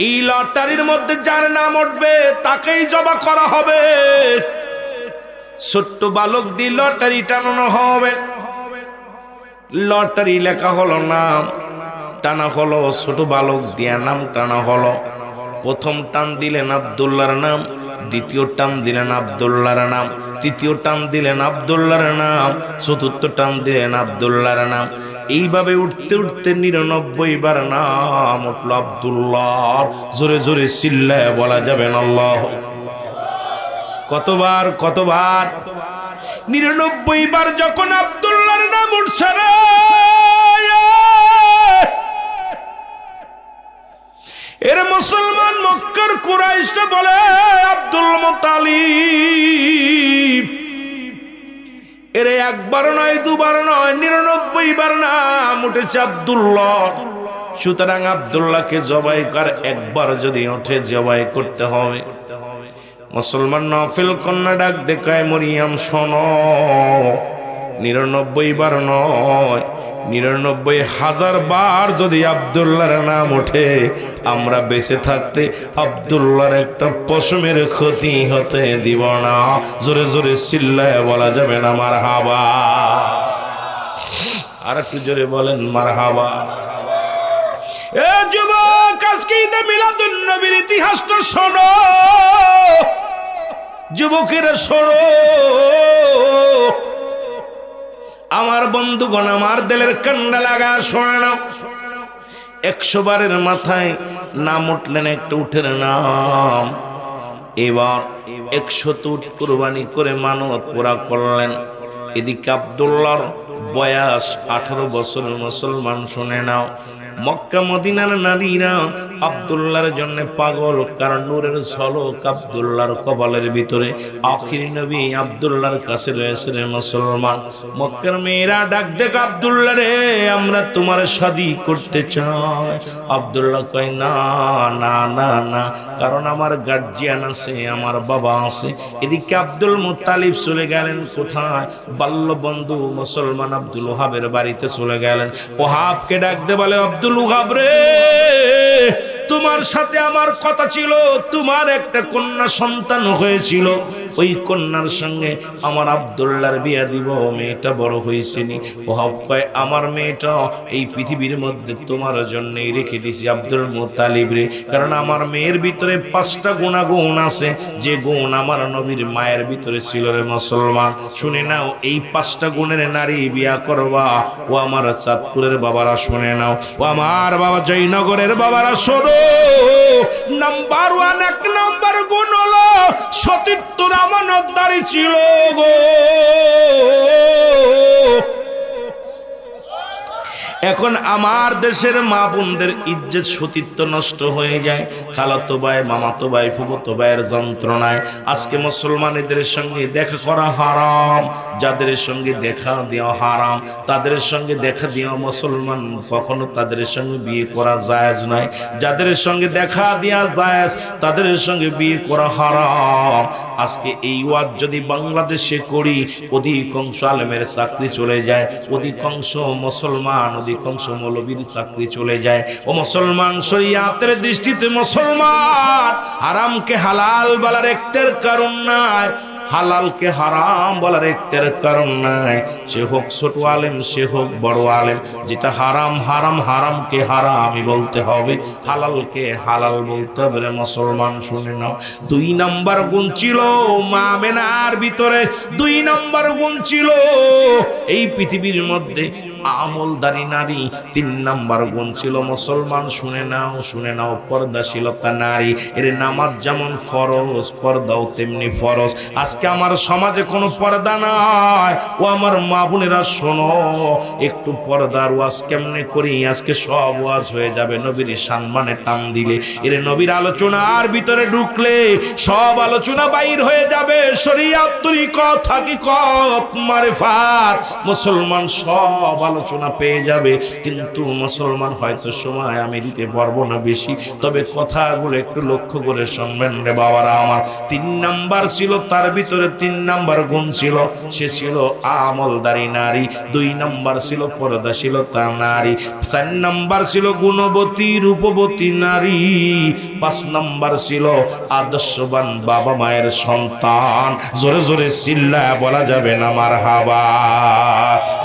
এই লটারির মধ্যে যার নাম উঠবে তাকেই জবা করা হবে। ছোট্ট বালক দিয়ে লটারি টানানো হবে। লটারি লেখা হলো, নাম টানা হলো, ছোট বালক দিয়া নাম টানা হলো। প্রথম টান দিলেন আব্দুল্লাহর নাম, দ্বিতীয় টান দিলেন আব্দুল্লাহর নাম, তৃতীয় টান দিলেন আব্দুল্লাহর নাম, চতুর্থ টান দিলেন আব্দুল্লাহর নাম। এইভাবে উঠতে উঠতে 99 বার নাম উঠল আব্দুল্লাহ। জোরে জোরে চিল্লায় বলা যাবে না আল্লাহ? কতবার কতবার? 99 বার যখন আব্দুল্লাহর নাম উঠছে রে, এর মুসলমান মক্কার কুরাইশরা বলে, আব্দুল মুত্তালিব এর একবার নয়, দুবার নয়, 99 বার নাম উঠেছে আব্দুল্লাহ। সুতরাং আব্দুল্লাহকে জবাই কর, একবার যদি ওঠে জবাই করতে হবে। মুসলমান নফল কন্যা ডাক দেখায়, মরিয়াম শোনো, 99 বার নয়, 99,000 বার যদি আব্দুল্লাহর নাম ওঠে, আমরা বেঁচে থাকতে আব্দুল্লাহর একটা পশমের ক্ষতি হতে দিব না। জোরে জোরে চিল্লায় বলা যাবে না মারহাবা? আর একটু জোরে বলেন মারহাবা? এ যুবক, আজকে ঈদে মিলাদুন নবীর ইতিহাসটা শোনো, যুবকেরা শোনো, আমার বন্ধুগণ, আমার দিলের কান্না লাগা শোনে নাও। 100 বারের মাথায় নাম উঠলেন, একটা উঠের নাম। এবার 100 উট কুরবানি করে মানত পুরা করলেন। এদিকে আব্দুল্লাহর বয়স 18 বছর। মুসলমান শুনে নাও, মক্কা মদিনার নারীরা আব্দুল্লাহর জন্য পাগল, কারণ নূরের ঝলক আব্দুল্লাহর কপালের ভিতরে। আখির নবী আব্দুল্লাহর কাছে রয়েছে রে মুসলমান। মক্কার মেয়েরা ডাক দেখ, আব্দুল্লাহ রে, আমরা তোমার শাদী করতে চাই। আব্দুল্লাহ কয়, না না না না, কারণ আমার গার্জিয়ান আছে, আমার বাবা আছে। এদিকে আব্দুল মুত্তালিব চলে গেলেন কোথায়? বাল্য বন্ধু মুসলমান আব্দুল ওহাবের বাড়িতে চলে গেলেন। ওহাবকে ডাক দে, বলে, আব্দুল ওহাব রে, তোমার সাথে আমার কথা ছিল, তোমার একটা কন্যা সন্তান হয়েছিল, ওই কন্যার সঙ্গে আমার আব্দুল্লাহর বিয়া দিব, মেয়েটা বড় হয়েছেনি। ওহাব কয়, আমার মেয়েটা এই পৃথিবীর মধ্যে তোমার জন্যই রেখে দিছি আব্দুল মুত্তালিব রে, কারণ আমার মেয়ের ভিতরে 5টা গুণ আছে, যে গুণ আমার নবীর মায়ের ভিতরে ছিল রে মুসলমান। শুনে নাও, এই 5টা গুণের নারী বিয়া করবা। ও আমার চাঁদপুরের বাবারা শুনে নাও, ও আমার বাবা জয়নগরের বাবারা শোনো, নাম্বার 1, 1 নাম্বার গুণ হলো সতীত্বর আমানতদারি ছিল গো। এখন আমার দেশের মা বোনদের ইজ্জত সতীত্ব নষ্ট হয়ে যায়, খালাতো ভাই, মামাতো ভাই, ফুফাতো ভাইয়ের যন্ত্রণায়। আজকে মুসলমানদের সঙ্গে দেখা করা হারাম, যাদের সঙ্গে দেখা দেওয়া হারাম, তাদের সঙ্গে দেখা দেওয়া মুসলমান কখনো তাদের সঙ্গে বিয়ে করা জায়েজ নয়। যাদের সঙ্গে দেখা দেওয়া জায়েজ, তাদের সঙ্গে বিয়ে করা হারাম। আজকে এই ওয়াজ যদি বাংলাদেশে করি, অধিকাংশ আলেমের চাকরি চলে যায়, অধিকাংশ মুসলমান, অধিকাংশ মৌলবীর চাকরি চলে যায়। ও মুসলমান, শরিয়াতের দৃষ্টিতে মুসলমান হারামকে হালাল বলার একটার কারণ নাই। হালালকে হারাম বলার একটার কারণ নাই, সে হোক ছোট আলেম সে হোক বড় আলেম, যেটা হারাম হারাম, হারামকে হারামই বলতে হবে, হালালকে হালাল বলতে হবে। রে মুসলমান শুনে নাও, 2 নম্বর গুণ ছিল মা আমেনার ভিতরে, 2 নম্বর গুণ ছিল এই পৃথিবীর মধ্যে আমলদারি নারী, 3 নম্বর গুণ ছিল মুসলমান শুনে নাও, শুনে নাও, পর্দাশীলতা নারী। এর নামাজ যেমন ফরজ, পর্দাও তেমনি ফরজ। আজকে আমার সমাজে কোনো পর্দা নাই, ও আমার মা বোনেরা শোনো, একটু পর্দার ওয়াজ কেমনে করি, আজকে সব ওয়াজ হয়ে যাবে নবীর সম্মানে টান দিলে। এর নবীর আলোচনার ভিতরে ঢুকলে সব আলোচনা বাইর হয়ে যাবে, শরীয়ত, তরিকত, হাকিকত, মারিফাত, মুসলমান সব আলোচনা পেয়ে যাবে। কিন্তু মুসলমান হয়তো সময় আমি দিতে পারবো না বেশি, তবে কথাগুলো একটু লক্ষ্য করে শুনবেন রে বাবারা আমার। 3 নাম্বার ছিল তার ভিতরে, 3 নাম্বার গুণ ছিল, সে ছিল আমলদারি নারী। 2 নাম্বার ছিল পর্দাশীলতা নারী। 4 নাম্বার ছিল গুণবতী রূপবতী নারী। 5 নাম্বার ছিল আদর্শবান বাবা মায়ের সন্তান। জোরে জোরে চিল্লায় বলা যাবে না মারহাবা।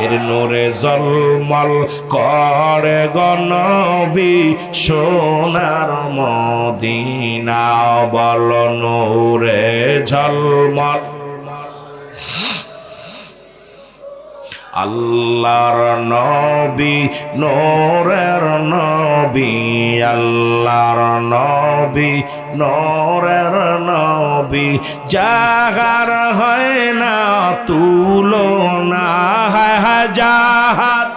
এর নূরে জলমল করে গনবী সোনার মদিনা, বল নূরে ঝলমল। আল্লাহর নবী নূরের নবী, আল্লাহর নবী নূরের নবী, যাহার হয় না তুলনা, হায় হায় যাহার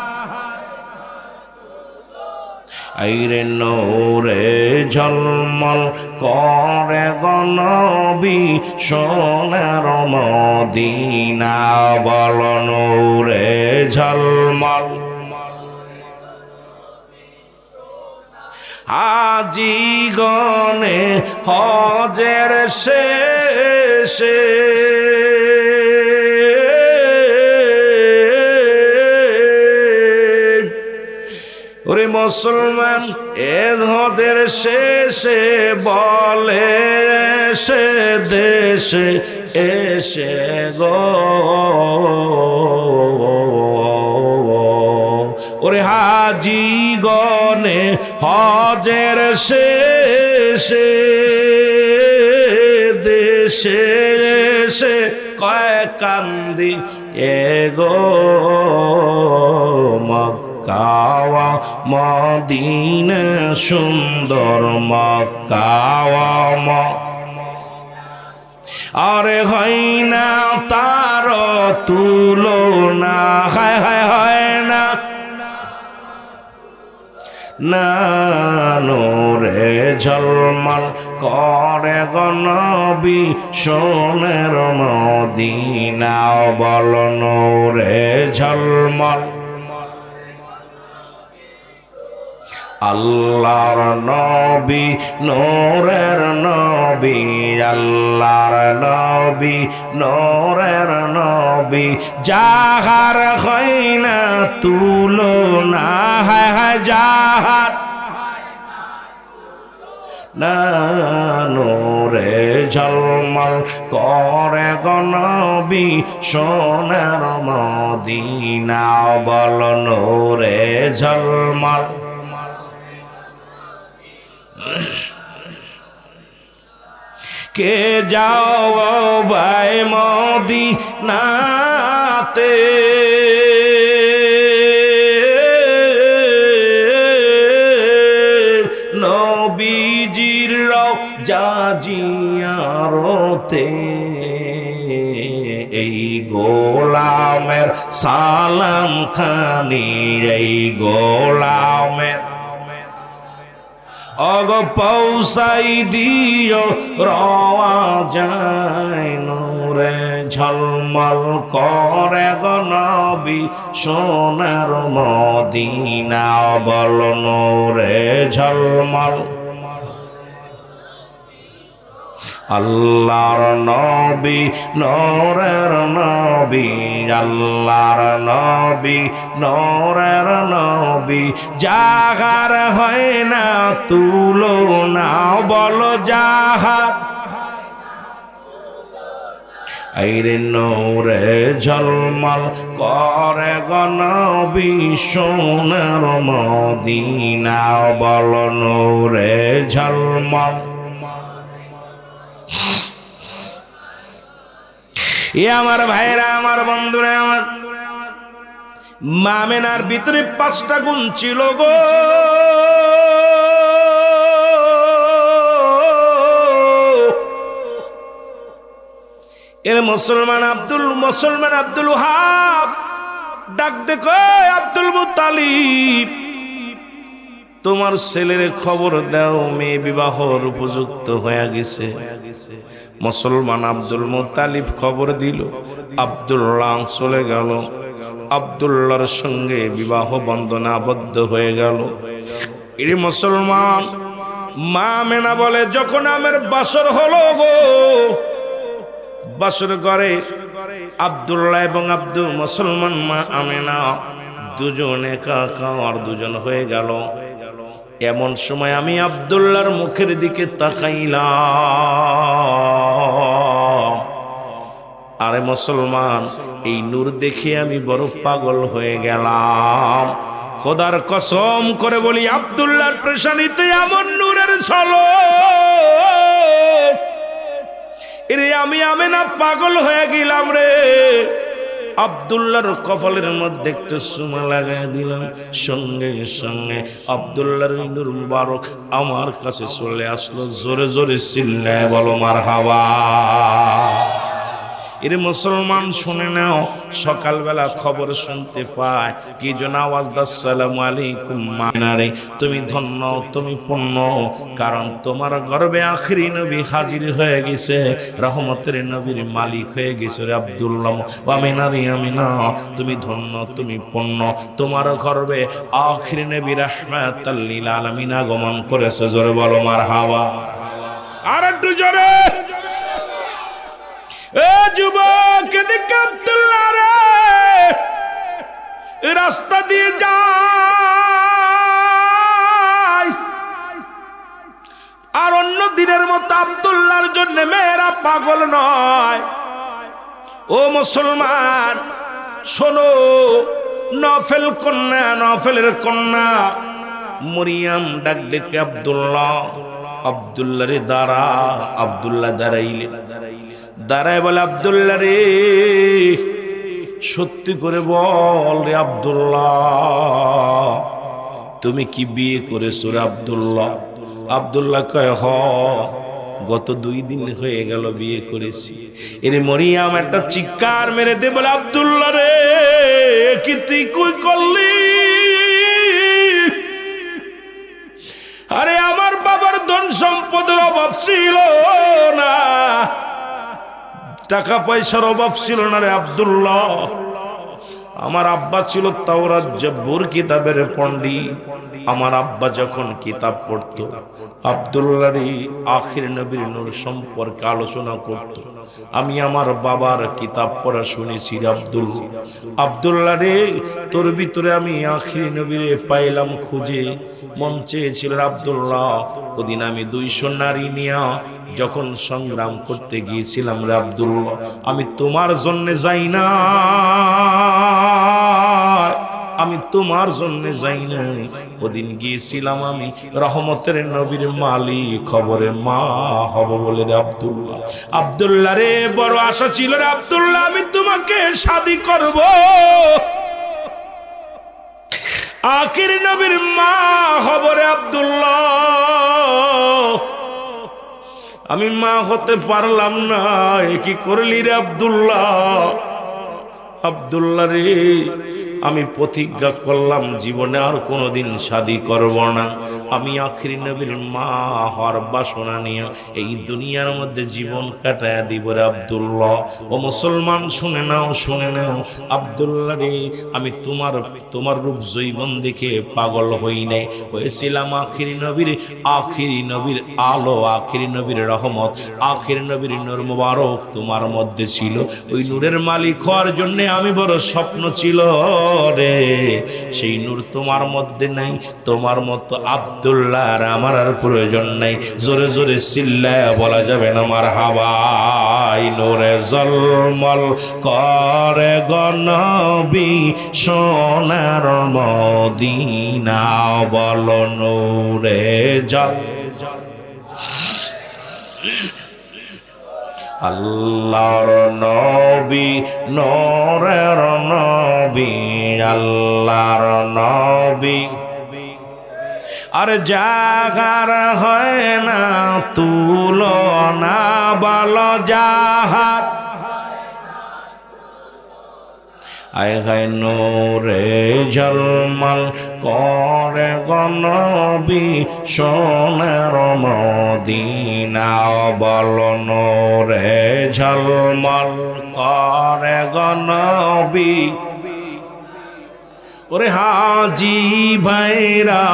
আইরে নূরে ঝলমল করে গনবী সোনার মদিনা, বল নূরে ঝলমল। আজি গনে হজের শেষে ওরে মুসলমান এ হজের শেষে বলে সে দেশে এসে গো, ওরে হাজি গনে হজের শেষে দেশে এসে কয় কান্দি এ গো, মক্কাওয়া মদিনা সুন্দর মক্কাওয়া, আরে হয় না তার তুলনা, হায় হায় হয় না না, নূরে ঝলমল করে গনবী সোনার মদিনা, বল নূরে ঝলমল। আল্লাহর নবী নূরের নবী, আল্লাহর নবী নূরের নবী, যাহার হয় না তুলনা, হায় হায় যাহার না, নূরে ঝলমল করে গনবী সোনার মদিনা, বল নূরে ঝলমল। কে যাও ভাই মদিনাতে, নবীজির রওজা জিয়ারতে, এই গোলামের সালাম খানি, এই গোলামের অগ পৌঁছাই দিও রওয়া যায়, নূরে ঝলমল করে গনবী সোনার মদিনা, বল নূরে ঝলমল। আল্লাহর নবী নূরের নবী, আল্লাহর নবী নূরের নবী, যাহার হয় না তুলনা, বল যাহার আইরে নূরে ঝলমল করে গনবী সোনার মদিনা বল নূরে ঝলমল। এ আমার ভাইরা আমার বন্ধুরা আমার, মামেনার ভিতরে 5টা গুণ ছিল গো। এর মুসলমান আব্দুল ওহাব ডাক দেখো, আব্দুল মুত্তালিব তোমার ছেলের খবর দাও, মেয়ে বিবাহর উপযুক্ত হয়ে গেছে। মুসলমান আব্দুল মুত্তালিব খবর দিল, আব্দুল্লাহ চলে গেল, আব্দুল্লাহর সঙ্গে বিবাহ বন্ধনে আবদ্ধ হয়ে গেল। এই মুসলমান মা মেনা বলে, যখন আমার বাসর হলো গো, বাসর ঘরে আব্দুল্লাহ এবং মুসলমান মা আমেনা দুজন একাকার দুজন হয়ে গেল। এমন সময় আমি আব্দুল্লাহর মুখের দিকে তাকাইলাম, আরে মুসলমান এই নূর দেখে আমি বড় পাগল হয়ে গেলাম। খোদার কসম করে বলি, আব্দুল্লাহর পেশানিতে এমন নূরের ঝলক, এরে আমি আমেনা পাগল হয়ে গেলাম রে। আব্দুল্লাহর কপালের মধ্যে একটু চুমা লাগাই দিলাম, সঙ্গে সঙ্গে আব্দুল্লাহর নূর মুবারক আমার কাছে চলে আসলো। জোরে জোরে চিল্লায় বলো মারহাবা। এর মুসলমান শুনে নাও, সকালবেলা খবর শুনতে পায় কি যেন আওয়াজ, আসসালামু আলাইকুম মানারে, তুমি ধন্য, তুমি পুণ্য, কারণ তোমার গর্বে আখিরি নবী হাজির হয়ে গেছে, রহমতের নবীর মালিক হয়ে গেছে রে আব্দুল্লাহ। আমিনারে আমিনা, তুমি ধন্য, তুমি পুণ্য, তোমার গর্বে আখিরি নবী রাহমাতাল লিল আলামিন আগমন করেছে। জোরে বলো মারহাবা। আর একটু জোরে। এ যুবক, এদিকে আব্দুল্লাহ রে, রাস্তা দিয়ে যায়, আর অন্য দিনের মতো আব্দুল্লাহর জন্য মেয়েরা পাগল নয়। ও মুসলমান শোনো, নফেল কন্যা, নফেলের কন্যা মরিয়াম ডাক দেখে আব্দুল্লাহ রে দাঁড়া। আব্দুল্লাহ দাঁড়াইলেন, দাঁড়ায় বলে, আব্দুল্লাহ রে সত্যি করে বল রে আব্দুল্লাহ, তুমি কি বিয়ে করেছো রে আব্দুল্লাহ? আব্দুল্লাহ কয়, হ গত 2 দিন হয়ে গেল বিয়ে করেছি। এর মরিয়াম একটা চিৎকার মেরে দে বলে, আব্দুল্লাহ রে কি তুই কই করলি? আরে আমার বাবার ধন সম্পদের অভাব ছিল না, টাকা পয়সার অভাব ছিল না রে আব্দুল্লাহ। আমার আব্বা ছিল তাওরাত জব্বুর কিতাবের পণ্ডিত। আমার আব্বা যখন কিতাব পড়তো, আব্দুল্লাহ রে আখির নবীর নূর সম্পর্কে আলোচনা করত। আমি আমার বাবার কিতাব পড়া শুনেছি রে আব্দুল্লাহ রে, তোর ভিতরে আমি আখির নবীরে পাইলাম খুঁজে, মন চেয়েছিল আব্দুল্লাহ। ওদিন আমি 200 নারী নিয়া যখন সংগ্রাম করতে গিয়েছিলাম রে আব্দুল্লাহ, আমি তোমার জন্য যাই না, আমি তোমার জন্য যাই না, ওদিন গিয়েছিলাম আমি রহমতের নবীর মালিক খবরে মা হব বলে রে আব্দুল্লাহ। আব্দুল্লাহ রে বড় আশা ছিল রে আব্দুল্লাহ, আমি তোমাকে শাদী করব, আখির নবীর মা হব রে আব্দুল্লাহ। আমি মা হতে পারলাম না, কি করলি রে আব্দুল্লাহ? আব্দুল্লাহ রে আমি প্রতিজ্ঞা করলাম জীবনে আর কোনোদিন শাদী করব না, আমি আখির নবীর মা হওয়ার বাসনা নিয়ে এই দুনিয়ার মধ্যে জীবন কাটায় দিব রে আব্দুল্লাহ। ও মুসলমান শুনে নাও, শুনে নাও আব্দুল্লাহ রে, আমি তোমার রূপ জৈবন দেখে পাগল হই নাই, হয়েছিলাম আখির নবীর আলো, আখির নবীর রহমত, আখির নবীর নূর মুবারক তোমার মধ্যে ছিল। ওই নূরের মালিক হওয়ার জন্য আমি বড় স্বপ্ন ছিল করে সেই নূর তোমার মধ্যে নাই। তোমার মতো আব্দুল্লাহর আমার আর প্রয়োজন নাই। জোরে জোরে চিল্লায় বলা যাবে না মারহাবা। নূরে জলমল করে গনবী সোনার মদিনা, বলো নূরে জল আল্লাহর নবী, নূরের নবী, আল্লাহর নবী। আর জাগার হয় না তুলনা, বলো জাহার আয় হায় নূরে ঝলমল করে গনবী সোনার মদিনা, বলো নূরে ঝলমল করে গনবী। ওরে হাজি ভাইরা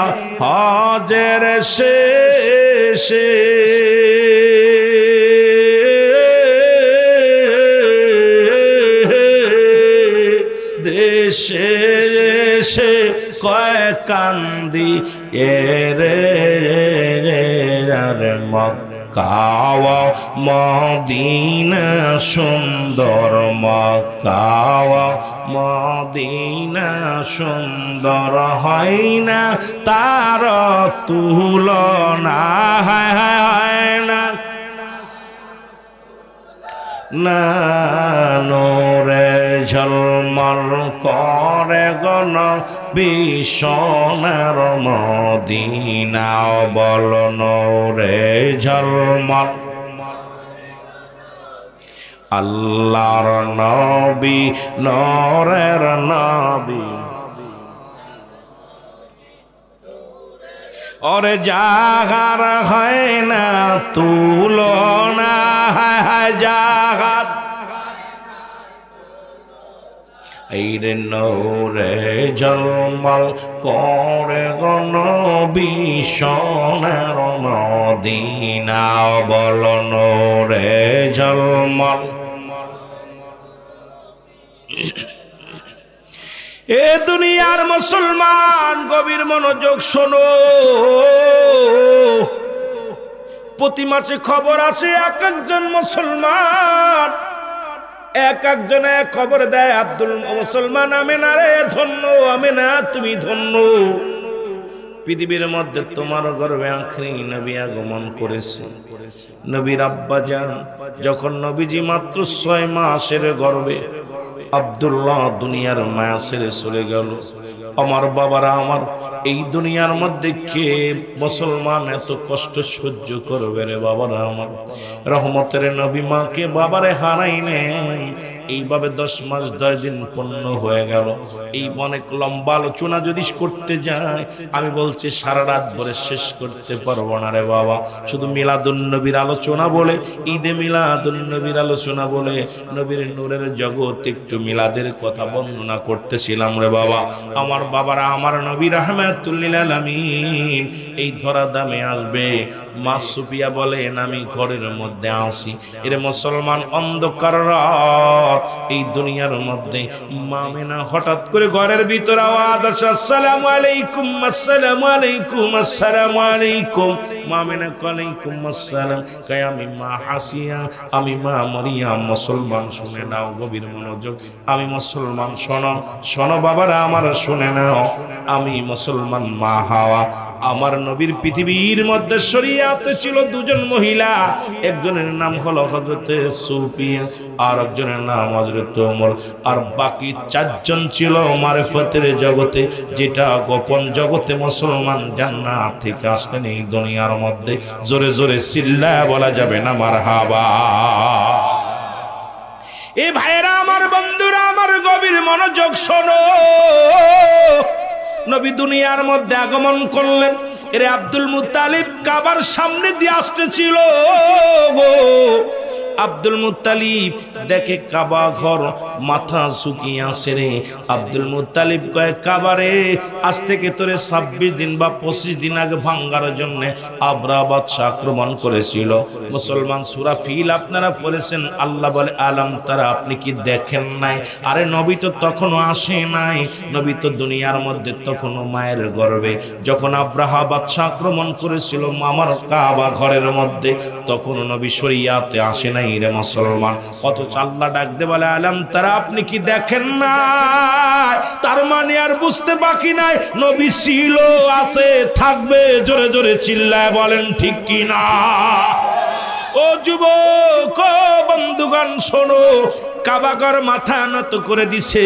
হজের শেষে দেশে এসে কয় কান্দি এরে আরে মক্কা মদিনা সুন্দর, মক্কা মদিনা সুন্দর, হয় না তার তুলনা, হয় না না। নূরে ঝলমল করে গনবী সোনার মদিনা, বলো নূরে ঝলমল আল্লাহর নবী, নূরের নবী। ওরে জাগার হয় না তুলনা, জাগার এই রে নূরে ঝলমল করে গনবী সোনার মদিনা, বলো নূরে ঝলমল। এ দুনিয়ার মুসলমান গভীর মনোযোগ শোনো। প্রতি মাসে খবর আসে, এক একজন মুসলমান এক একজনে খবর দেয়, আব্দুল মুসলমান আমেনা রে ধন্য, আমেনা তুমি ধন্য। পৃথিবীর মধ্যে তোমার গর্ভে আখরি নবী আগমন করেছে। নবীর আব্বা যান যখন নবীজি মাত্র 6 মাসের গর্ভে, আব্দুল্লাহ দুনিয়ার মায়া ছেড়ে চলে গেল। আমার বাবারা, আমার এই দুনিয়ার মধ্যে কে মুসলমান এত কষ্ট সহ্য করবে রে বাবারা আমার? রহমতের নবী মাকে বাবারে হারাইলেন। এইভাবে 10 মাস 10 দিন পূর্ণ হয়ে গেল। এই অনেক লম্বা আলোচনা যদি করতে যাই, আমি বলছি সারা রাত ভরে শেষ করতে পারবো না রে বাবা। শুধু মিলাদুন নবীর আলোচনা বলে, ঈদে মিলাদুন নবীর আলোচনা বলে, নবীর নূরের জগৎ একটু মিলাদের কথা বর্ণনা করতেছিলাম রে বাবা। আমার বাবারা, আমার নবী রাহমাতুল লিল আলামিন এই ধরা দামে আসবে। মা সুফিয়া বলেন, আমি ঘরের মধ্যে আসি, এর মুসলমান অন্ধকার রাত এই দুনিয়ার মধ্যে। মামিনা হঠাৎ করে ঘরের ভিতর আওয়াজ আসে, আসসালামু আলাইকুম, আসসালামু আলাইকুম, আসসালামু আলাইকুম। মামিনা ওয়ালাইকুম আসসালাম। কয় আমি মা হাসিয়া, আমি মা মরিয়াম মুসলমান। শুনে নাও, গভীর মনোযোগ। আমি মুসলমান, শোনো শোনো বাবারা আমার, শুনে নাও। আমি মুসলমান মা হাওয়া। আমার নবীর পৃথিবীর মধ্যে শরিয়াতে ছিল 2 জন মহিলা। একজনের নাম হলো হযরতে সুফিয়া, আর একজনের নাম হযরত ওমর। আর বাকি 4 জন ছিল মারিফতের জগতে, যেটা গোপন জগতে মুসলমান জান্নাত থেকে আসলেন এই দুনিয়ার মধ্যে। জোরে জোরে চিল্লায় বলা যাবে না মারহাবা। এ ভাইরা আমার, বন্ধুরা আমার, গভীর মনোযোগ শোনো। নবী দুনিয়ার মধ্যে আগমন করলেন। এরে আব্দুল মুত্তালিব কাবার সামনে দিয়ে আসতেছিল গো। আব্দুল মুত্তালিব দেখে কাবা ঘর, মাথা ঝুঁকিয়ে আসে রে। আব্দুল মুত্তালিব কয়, কাবারে আজ থেকে তোরে 26 দিন বা 25 দিন আগে ভাঙ্গার জন্য আবরা বাদশা আক্রমণ করেছিল। মুসলমান সূরা ফিল আপনারা পড়েছেন। আল্লাহ বলে, আলাম তারা, আপনি কি দেখেন নাই? আরে নবী তো তখনও আসে নাই, নবী তো দুনিয়ার মধ্যে তখনও মায়ের গর্ভে। যখন আব্রাহা বাদশা আক্রমণ করেছিল আমার কাবা ঘরের মধ্যে, তখনও নবী শরিয়াতে আসে নাই রে মুসলমান। অথচ আল্লাহ ডাক দে বলে, আলাম তারা, আপনি কি দেখেন না? তার মানে আর বুঝতে বাকি নাই, নবী ছিল, আছে, থাকবে। জোরে জোরে চিল্লায় বলেন ঠিক কি না? ও যুবক, ও বন্ধুগণ শোনো, কাবাগর মাথা নত করে দিছে।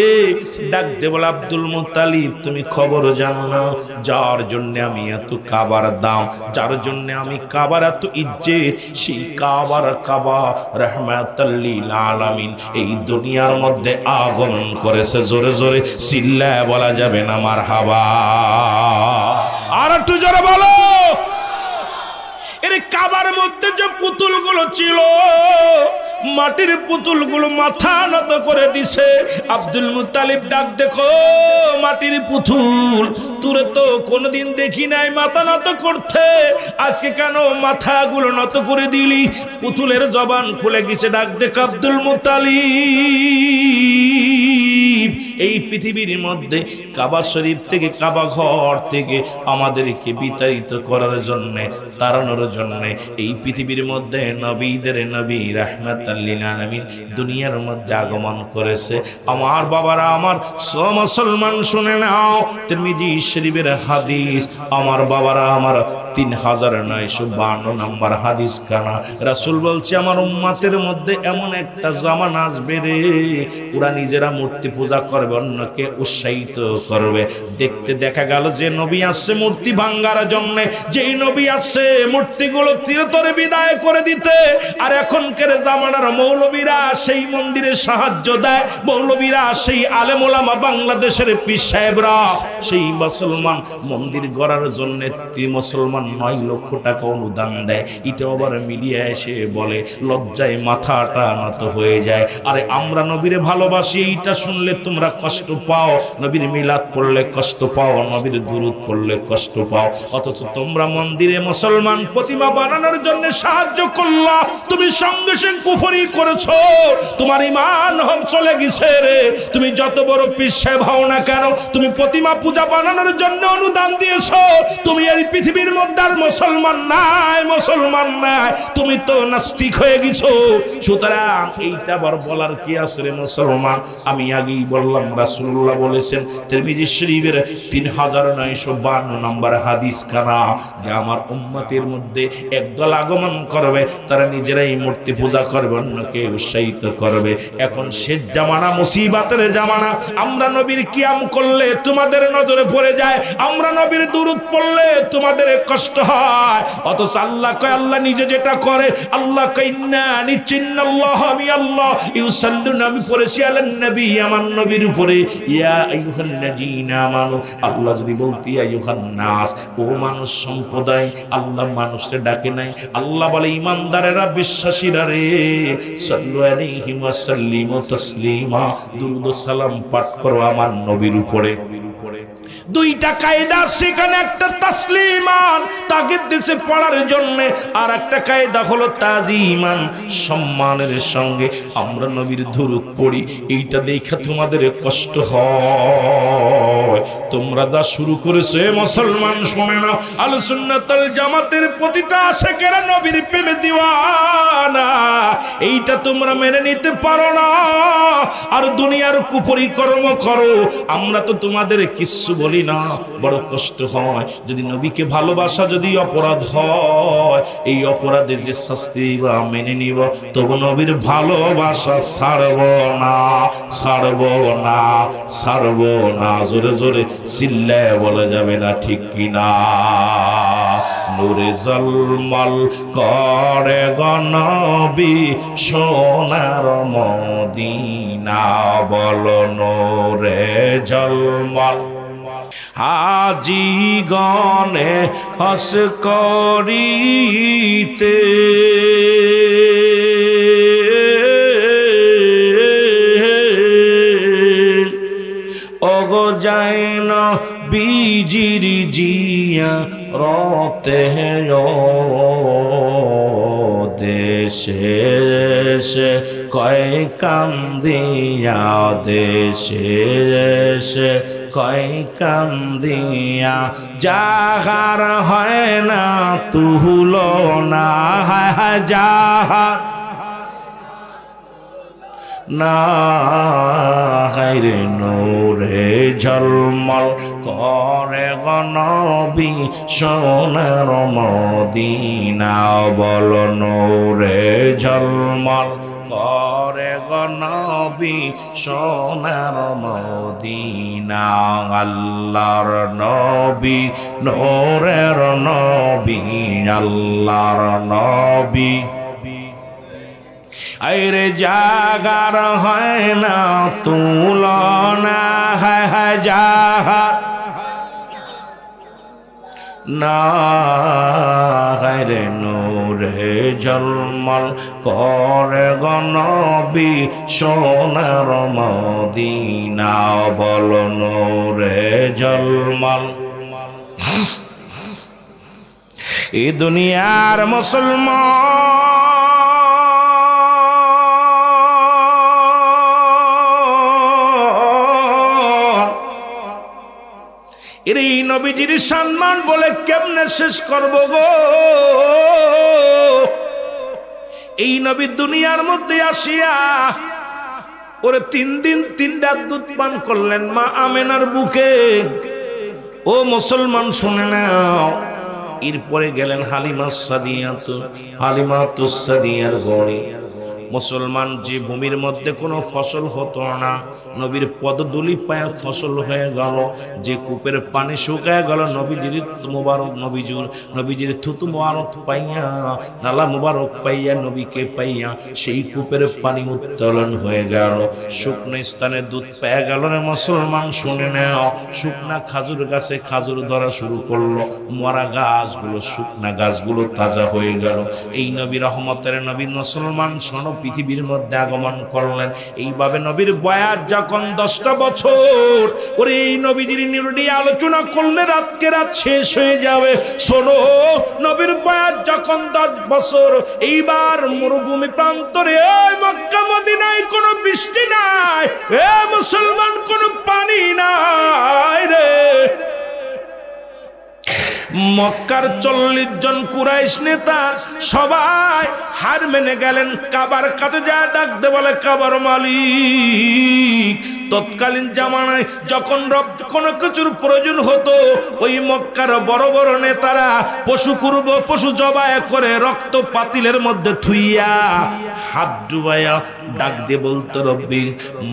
ডাক দে বলে, আব্দুল মুত্তালিব তুমি খবর জানো না, যার জন্য আমি এত কাবার দাম, যার জন্য আমি কাবার এত ইজ্জত, সেই কাবার কাবা রাহমাতাল লিল আলামিন এই দুনিয়ার মধ্যে আগমন করেছে। জোরে জোরে চিল্লায় বলা যাবে না মারহাবা? আর একটু জোরে বলো। এর কাবার মধ্যে যে পুতুলগুলো ছিল, মাটির পুতুলগুলো মাথা নত করে দিছে। আব্দুল মুত্তালিব ডাক, দেখো মাটির পুতুল, তোরে তো কোনোদিন দেখি নাই মাথা নত করতে, আজকে কেন মাথাগুলো নত করে দিলি? পুতুলের জবান খুলে গেছে। ডাক দেখ, আব্দুল মুত্তালিব, এই পৃথিবীর মধ্যে কাবা শরীফ থেকে, কাবা ঘর থেকে আমাদেরকে বিতাড়িত করার জন্য, তাড়ানোর জন্য এই পৃথিবীর মধ্যে নবীদের নবী রাহমাতাল লিল আলামিন দুনিয়ার মধ্যে আগমন করেছে। আমার বাবারা, আমার মুসলমান শুনে নাও, তিরমিজি শরীফের হাদিস, আমার বাবারা, আমার 3952 নম্বর হাদিস কানা। রাসূল বলছে, আমার উম্মতের মধ্যে এমন একটা জামানা আসবে রে, ওরা নিজেরা মূর্তি পূজা করবে, অন্যকে উৎসাহিত করবে। দেখতে দেখা গেল যে নবী আসছে মূর্তি ভাঙ্গার জন্য, যেই নবী আসছে মূর্তিগুলো চিরতরে বিদায় করে দিতে। আর এখনকার জামানার মৌলবীরা সেই মন্দিরে সাহায্য দেয়, মৌলবীরা সেই আলেম ওলামা, বাংলাদেশের পীর সাহেবরা সেই মুসলমান মন্দির গড়ার জন্য মুসলমান 9 লক্ষ টাকা অনুদান দেয়। এটা আবার মিডিয়া এসে বলে, লজ্জায় মাথাটা নত হয়ে যায়। আরে আমরা নবীরে ভালোবাসি, এইটা শুনলে তোমরা কষ্ট পাও, নবীর মিলাদ পড়লে কষ্ট পাও, নবীর দুরূদ পড়লে কষ্ট পাও। অথচ তোমরা মন্দিরে মুসলমান প্রতিমা বানানোর জন্য সাহায্য করলা, তুমি সঙ্গে সঙ্গে কুফরি করেছো, তোমার ঈমান চলে গেছে রে। তুমি যত বড় পীর সাহেব হও না কেন, তুমি প্রতিমা পূজা বানানোর জন্য অনুদান দিয়েছো, তুমি এই পৃথিবীর মধ্যে আর মুসলমান নাই, মুসলমান নাই, তুমি তো নাস্তিক হয়ে গেছো। সুতরাং এইটা আবার বলার কি আছে রে মুসলমান? আমি আগেই বললাম, রাসূলুল্লাহ বলেছেন তিরমিজি শরীফের 3952 নম্বর হাদিস কানা, যে আমার উম্মতের মধ্যে একদল আগমন করবে, তারা নিজেরাই মূর্তি পূজা করবে, অন্যকে উৎসাহিত করবে। এখন শেষ জামানা, মুসিবতের জামানা। আমরা নবীর কিয়াম করলে তোমাদের নজরে পড়ে যায়, আমরা নবীর দুরূদ পড়লে তোমাদের কষ্ট হয়। অথচ আল্লাহ কয়, আল্লাহ নিজে যেটা করে, আল্লাহ কয় না নিচিন্নাল্লাহ, আমি আল্লাহ ইউসাল্লুনা, আমি পড়েছি আলান নবী, আমার নবীর উপরে, ইয়া আইয়ুহাল্লাযীনা আমানু। আল্লাহ যদি বলতি ইয়া আইয়ুহান নাস, ও মানুষ সম্প্রদায়, আল্লাহ মানুষকে ডাকে নাই। আল্লাহ বলে, ঈমানদারেরা, বিশ্বাসীরা রে, সাল্লু আলাইহি ওয়া সাল্লিমু তাসলিমা, দুরূদ ও সালাম পাঠ করো আমার নবীর উপরে। দুইটা কায়দা সেখানে, একটা তাসলিমান তাগিদ দিছে পড়ার জন্য, আর একটা কায়দা হলো তাজিমান, সম্মানের সঙ্গে আমরা নবীর দুরূদ পড়ি। এইটা দেখা তোমাদের কষ্ট হয়, তোমরা যা শুরু করেছো মুসলমান শুনে না, আহলে সুন্নাত ওয়াল জামাতের প্রতিটা আশিকেরা নবীর প্রেমে দিওয়ানা, এইটা তোমরা মেনে নিতে পারো না, আর দুনিয়ার কুফরি কর্ম করো। আমরা তো তোমাদের কিচ্ছু বলি না, বড় কষ্ট হয় যদি নবীকে ভালোবাসা যদি অপরাধ হয়, এই অপরাধে যে শাস্তি বা মেনে নিব, তবু নবীর ভালোবাসা ছাড়ব না, ছাড়ব না, ছাড়ব না। জোরে জোরে চিল্লায় বলা যাবে না ঠিক কিনা? নূরে জলমল করে গনবী সোনার মদিনা, বলো নূরে জলমল হাজি গনে হস করিতে যায় না বীজির জিয়া রতে দেশে দেশে কয় কান্দিয়া দেশে দেশে কয় কান্দিয়া যাহার হয় না তুলনা যাহার না হায়রে নূরে ঝলমল করে গনবী সোনার মদিনা বল নূরে ঝলমল করে গনবী সোনার মদিনা আল্লাহর নবী নূরের নবী আল্লাহর নবী আইরে জাগার হয় না তুলনা হয় জাহার না হায়রে নূরে ঝলমল করে গনবী সোনার মদিনা বল নূরে ঝলমল এই দুনিয়ার মুসলমান এই নবীজির সম্মান বলে কেমনে শেষ করব গো এই নবী দুনিয়ার মধ্যে আসিয়া ওরে 3 দিন 3 রাত দুধ পান করলেন মা আমেনার বুকে ও মুসলমান শুনে নাও এরপরে গেলেন হালিমা সাদিয়ার গড়ে মুসলমান যে ভূমির মধ্যে কোনো ফসল হতো না নবীর পদধূলি পায়ে ফসল হয়ে গেল যে কূপের পানি শুকায় গেল নবীজির মুবারক নবীজির থুতু মুবারক পাইয়া নালা মুবারক পাইয়া নবীকে পাইয়া সেই কূপের পানি উত্তোলন হয়ে গেল শুকনো স্থানে দুধ পেয়ে গেল রে মুসলমান শুনে নাও শুকনা খাজুর গাছে খাজুর ধরা শুরু করলো মরা গাছগুলো শুকনা গাছগুলো তাজা হয়ে গেল এই নবী রহমতের নবী মুসলমান শোনো পৃথিবীর মধ্যে আগমন করলেন এইভাবে নবীর বয়স যখন 10টা বছর ওরে এই নবীজির নিয়ে আলোচনা করলে রাতকে রাত শেষ হয়ে যাবে শোনো নবীর বয়স যখন 10 বছর এইবার মরুভূমি প্রান্তরে ওই মক্কা মদিনায় কোনো বৃষ্টি নাই এ মুসলমান কোনো পানি নাই রে মক্কার 40 জন কুরাইশ নেতা সবাই হার মেনে গেলেন কাবার কাছে যা ডাকতে বলে কাবার মালিক তৎকালীন জামানায় যখন কোনো কিছুর প্রয়োজন হতো ওই মক্কার বড় বড় নেতারা পশু জবাই করে রক্ত পাতিলের মধ্যে থুইয়া হাত ডুবাইয়া ডাক দিয়ে বলতো রব্বি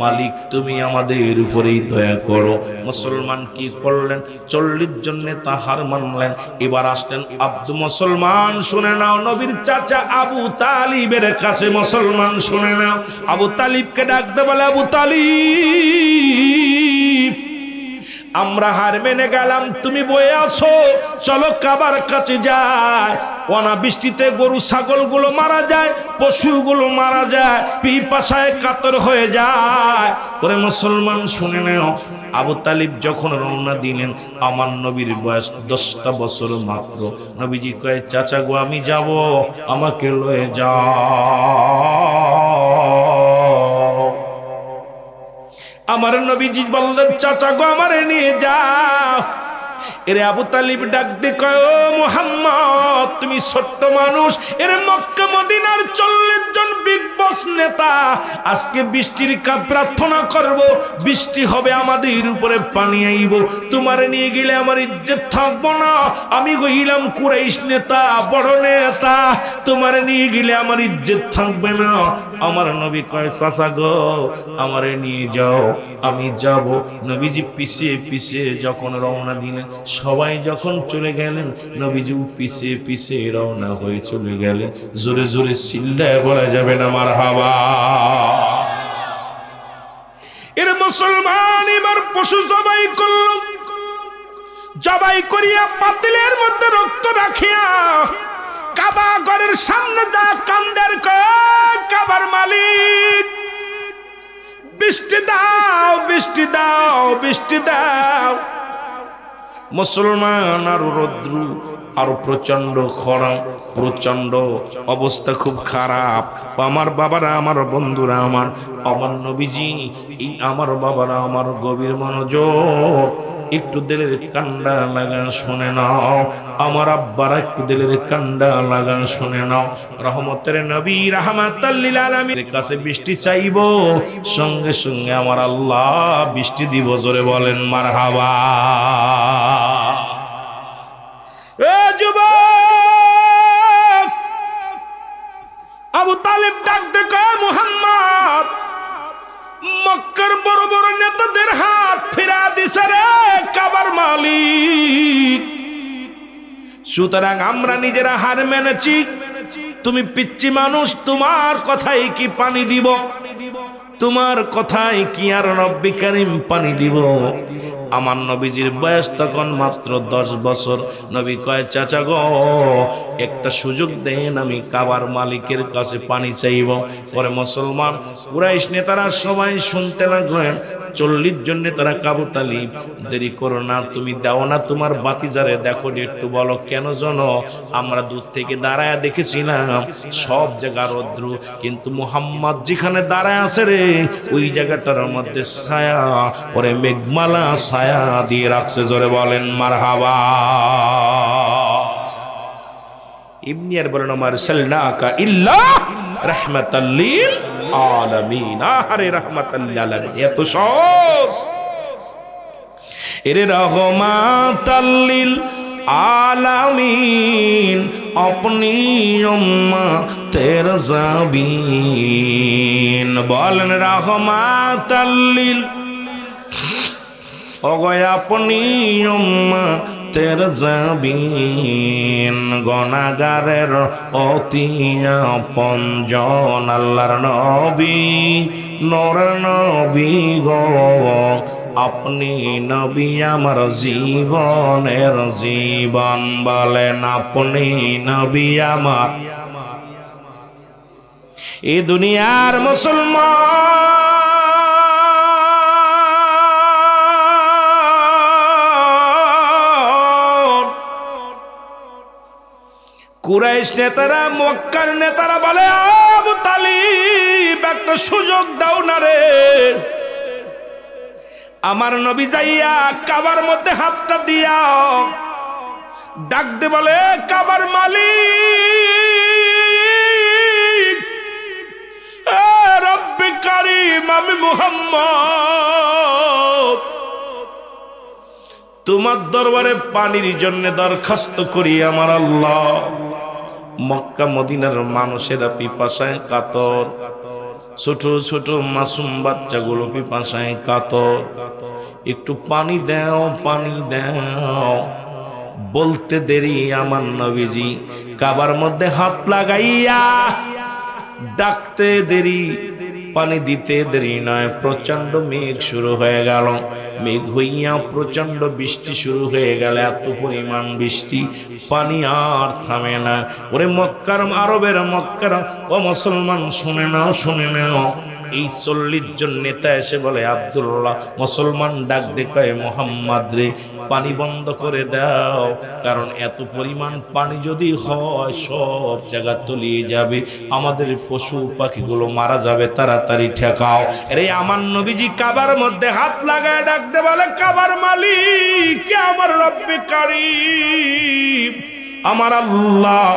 মালিক তুমি আমাদের উপরেই দয়া করো মুসলমান কি করলেন 40 জন নেতা হার মানলেন এবার আসলেন মুসলমান শুনে নাও নবীর চাচা আবু তালিবের কাছে মুসলমান শুনে নাও আবু তালিবকে ডাকতে বলে আবু তালিব আমরা হার মেনে গেলাম তুমি বয়ে আসো চলো কাবার কাছে যায় অনাবৃষ্টিতে গরু ছাগলগুলো মারা যায় পশুগুলো মারা যায় পিপাসায় কাতর হয়ে যায় ওরে মুসলমান শুনে নাও আবু তালিব যখন রওনা দিলেন আমার নবীর বয়স 10টা বছর মাত্র নবীজি কয় চাচা গো আমি যাব আমাকে লয়ে যাও আমার নবীজি বললেন চাচা গো আমারে নিয়ে যাও এরে আবু তালিব ডাক দিয়ে কয় ও মুহাম্মদ তুমি ছোট্ট মানুষ এরে মক্কা মদিনার 40 জন বিগ বস নেতা আজকে বৃষ্টির প্রার্থনা করব বৃষ্টি হবে আমাদের উপরে পানি আইব তোমারে নিয়ে গেলে আমার ইজ্জত থাকবো না আমি হইলাম কুরাইশ নেতা বড় নেতা তোমারে নিয়ে গেলে আমার ইজ্জত থাকবে না আমার নবী কয় চাচা গো আমারে নিয়ে যাও আমি যাব নবীজি পিছে পিছে যখন রওনা দিলেন সবাই যখন চলে গেলেন নবীজি পিছে পিছে রওনা হয়ে চলে গেলেন জোরে জোরে চিল্লায় বলা যাবে না মারহাবা এর মুসলমান এবার পশু জবাই করল জবাই করিয়া পাতিলের মধ্যে রক্ত রাখিয়া কাবা ঘরের সামনে যা কান্দের কাবার মালিক বৃষ্টি দাও বৃষ্টি দাও, বৃষ্টি দাও। মুসলমান আর রৌদ্র আর প্রচন্ড খরা, প্রচন্ড অবস্থা খুব খারাপ। আমার বাবারা, আমার বন্ধুরা, আমার নবীজি, এই আমার বাবারা, আমার গভীর মনোযোগ, একটু দিলের কান্ডা লাগান শুনে নাও। আমার আব্বারা একটু দিলের কান্ডা লাগান শুনে নাও। রহমতের নবী রাহমাতাল লিল আলামিনের কাছে বৃষ্টি চাইবো, সঙ্গে সঙ্গে আমার আল্লাহ বৃষ্টি দিব। জোরে বলেন মারহাবা। এ যুবক, আবু তালিব ডাক দে কয়, মুহাম্মদ, মক্কার বড় বড় নেতাদের হাত ফিরা দিছে রে কাবার মালিক। সুতরাং আমরা নিজেরা হার মেনেছি। তুমি পিচ্চি মানুষ, তোমার কথাই কি পানি দিব? তোমার কথাই কি আর রব্বি কারীম পানি দিব? আমার নবীজির বয়স তখন মাত্র 10 বছর। নবী কয়, চাচা গো, একটা সুযোগ দেন, আমি কাবার মালিকের কাছে পানি চাইব। পরে মুসলমান কুরাইশ নেতারা সবাই শুনতে লাগলেন। 40 জন নেতারা, আবু তালিব, দেরি করো না, তুমি দাও না তোমার বাতিজারে, দেখো একটু বলো কেন জানো? আমরা দূর থেকে দাঁড়ায় দেখেছিলাম সব জায়গা রৌদ্র, কিন্তু মুহাম্মদ যেখানে দাঁড়ায় আছে রে, ওই জায়গাটার মধ্যে ছায়া, ওরে মেঘমালা ছায়া দিয়ে রাখছে। জোরে বলেন মারহাবা। ইবনিয়ার বলেন, আমার সাল্লাকা ইল্লা রাহমাতাল লিল আলামিন। আরে রাহমাতাল লিল আলামিন এত সহজ। এরে রহমাতাল লিল आलामीन अपनी उम्मतेर ज़ाबीन बोलन रहमातल लिल ओगोय अपनी उम्मतेर ज़ाबीन गुनाहगारेर अति आपनজন আল্লাহর নবী নূরের নবী গো আপনি নবী আমার জীবনের জীবন বলেন আপনি নবী আমার এই দুনিয়ার মুসলমান কুরাইশ নেতারা মক্কার নেতারা বলে আবু তালিব একটা সুযোগ দাও না রে আমার নবী যাইয়া কাবার মধ্যে হাতটা দিয়া ডাক দে বলে কাবার মালিক রব্বে কারীম আমি মুহাম্মদ তোমার দরবারে পানির জন্য দরখাস্ত করি আমার আল্লাহ মক্কা মদিনার মানুষেরা পিপাসায় কাতর ছোট ছোট মাসুম বাচ্চাগুলো পিপাসায় কাতর একটু পানি দাও বলতে দেরি আমার নবীজি কাবার মধ্যে হাত লাগাইয়া ডাকতে দেরি পানি দিতে দেরি নয় প্রচন্ড মেঘ শুরু হয়ে গেল মেঘ হইয়া প্রচন্ড বৃষ্টি শুরু হয়ে গেল এত পরিমাণ বৃষ্টি পানি আর থামে না ওরে মক্কার আরবের মক্কার ও মুসলমান শুনে নাও এই 40 জন নেতা এসে বলে আব্দুল্লাহ মুসলমান ডাক দে কয় মুহাম্মদ রে পানি বন্ধ করে দাও কারণ এত পরিমাণ পানি যদি হয় সব জায়গা তলিয়ে যাবে আমাদের পশু পাখিগুলো মারা যাবে তাড়াতাড়ি ঠেকাও আরে আমার নবীজি কাবার মধ্যে হাত লাগায় ডাক দে বলে কাবার মালিক কে আমার রব্বে কারীম আমার আল্লাহ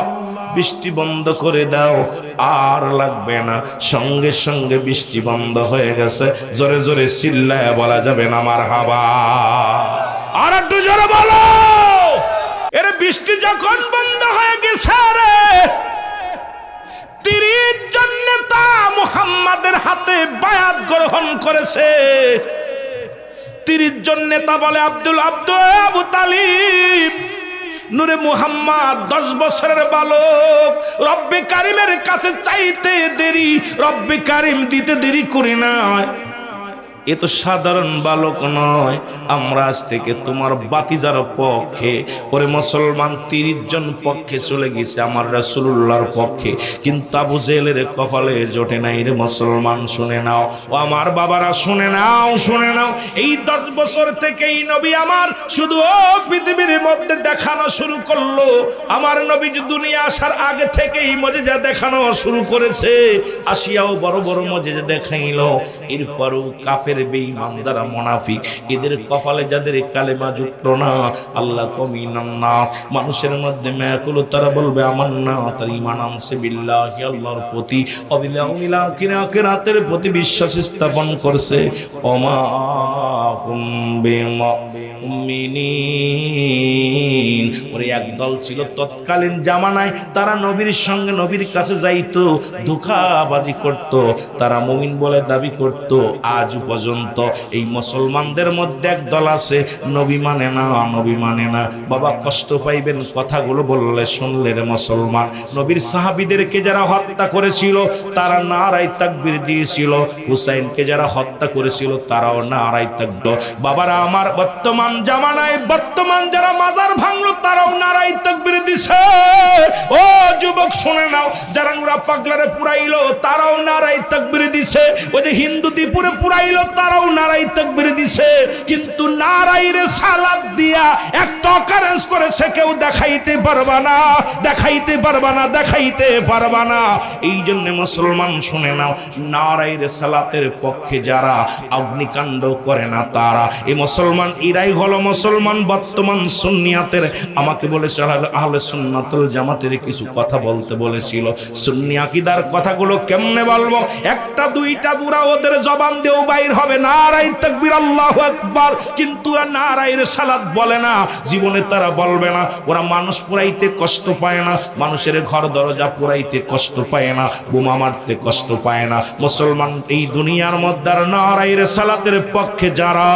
বৃষ্টি বন্ধ করে দাও আর লাগবে না সঙ্গে সঙ্গে বৃষ্টি বন্ধ হয়ে গেছে জোরে জোরে চিল্লায় বলা যাবে না মারহাবা আর একটু জোরে বলো এর বৃষ্টি যখন বন্ধ হয়ে গেছে রে 30 জন নেতা মুহাম্মাদের হাতে বায়াত গ্রহণ করেছে 30 জন নেতা বলে আবু তালিব নূরে মুহাম্মদ 10 বছরের বালক রব্বে কারীমের কাছে চাইতে দেরি রব্বে কারীম দিতে দেরি করে না এ তো সাধারণ বালক নয়, আমরা আজ থেকে তোমার বাতিজার পক্ষে, ওরে মুসলমান 30 জন পক্ষে চলে গেছে আমার রাসূলুল্লাহর পক্ষে, কিন্তু আবু জেহেলের কপালে জোটে নাই রে মুসলমান। শুনে নাও ও আমার বাবারা, শুনে নাও, শুনে নাও, এই 10 বছর থেকে এই নবী আমার শুধু পৃথিবীর মধ্যে দেখানো শুরু করলো। আমার নবী দুনিয়া আসার আগে থেকেই মুজিজা দেখানো শুরু করেছে, আসিয়াও বড় বড় মুজিজা দেখাইলো। এরপরও কাফের বেঈমান যারা মুনাফিক, এদের কপালে যাদের কালেমা জুটলো না, আল্লাহ কমিনান নাস, মানুষের মধ্যে মায়াকুল, তারা বলবে আমান্না, তার ঈমান আনছে বিল্লাহি, আল্লাহর প্রতি, অবিল আখিরাতের প্রতি বিশ্বাস স্থাপন করছে। ওমা হুম বিমুমিনিন, ওরে একদল ছিল তৎকালীন জামানায়, তারা নবীর সঙ্গে নবীর কাছে যাইতো, ধোঁকাবাজি করত, তারা মুমিন বলে দাবি করত। আজ পর্যন্ত এই মুসলমানদের মধ্যে একদল আছে নবী মানে না, নবী মানে না। বাবা কষ্ট পাইবেন কথাগুলো বললে, শুনলে রে মুসলমান। নবীর সাহাবীদেরকে যারা হত্যা করেছিল তারা নারায়ে তাকবীর দিয়েছিল, হুসাইনকে যারা হত্যা করেছিল তারাও নারায়ে তাকবীর। বাবারা আমার, বর্তমান জামানায় বর্তমান যারা মাজার ভাঙলো তারাও নারায়ে তাকবীর দিছে। ও যুবক শুনে নাও, যারা নুরা পাগলারে পুরাইলো তারাও নারায়ে তাকবীর দিছে, ওই যে হিন্দু দীপুরে পুরাইলো তারাও নারায়ে তাকবীর দিছে। কিন্তু নারায়ে রিসালাত দিয়া একটা অকারেন্স করেছে কেউ দেখাইতে পারবা না, দেখাইতে পারবা না, দেখাইতে পারবা না। এই জন্য মুসলমান শুনে নাও, নারায়ে রিসালাতের পক্ষে যারা অগ্নিকাণ্ড করে না তারা এই মুসলমান, এরাই হলো মুসলমান। বর্তমান সুন্নিয়াতের আমাকে বলেছে আহলে সুন্নাতুল জামাতের কিছু কথা বলতে বলেছিল, সুন্নি আকীদার কথাগুলো কেমনে বলবো, একটা দুইটা দুরা ওদের জবান দিয়েও বাইর হবে নারায়ে তাকবীর আল্লাহু আকবার, কিন্তু ওরা নারায়ে রিসালাত বলে না, জীবনে তারা বলবে না। ওরা মানুষ পুরাইতে কষ্ট পায় না, মানুষের ঘর দরজা পুরাইতে কষ্ট পায় না, বোমা মারতে কষ্ট পায় না। মুসলমান এই দুনিয়ার মধ্যে আর নারায়ে রিসালাতের পক্ষে যারা,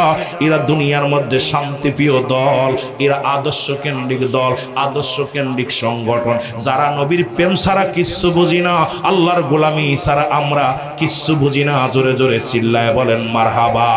এরা দুনিয়ার মধ্যে শান্তিপ্রিয় দল, এরা আদর্শ কেন্দ্রিক দল, আদর্শ কেন্দ্রিক সংগঠন। যারা নবীর প্রেম ছাড়া কিচ্ছু বুঝি না, আল্লাহর গোলামি ছাড়া আমরা কিচ্ছু বুঝি না। জোরে জোরে চিল্লায় বলেন মারহাবা।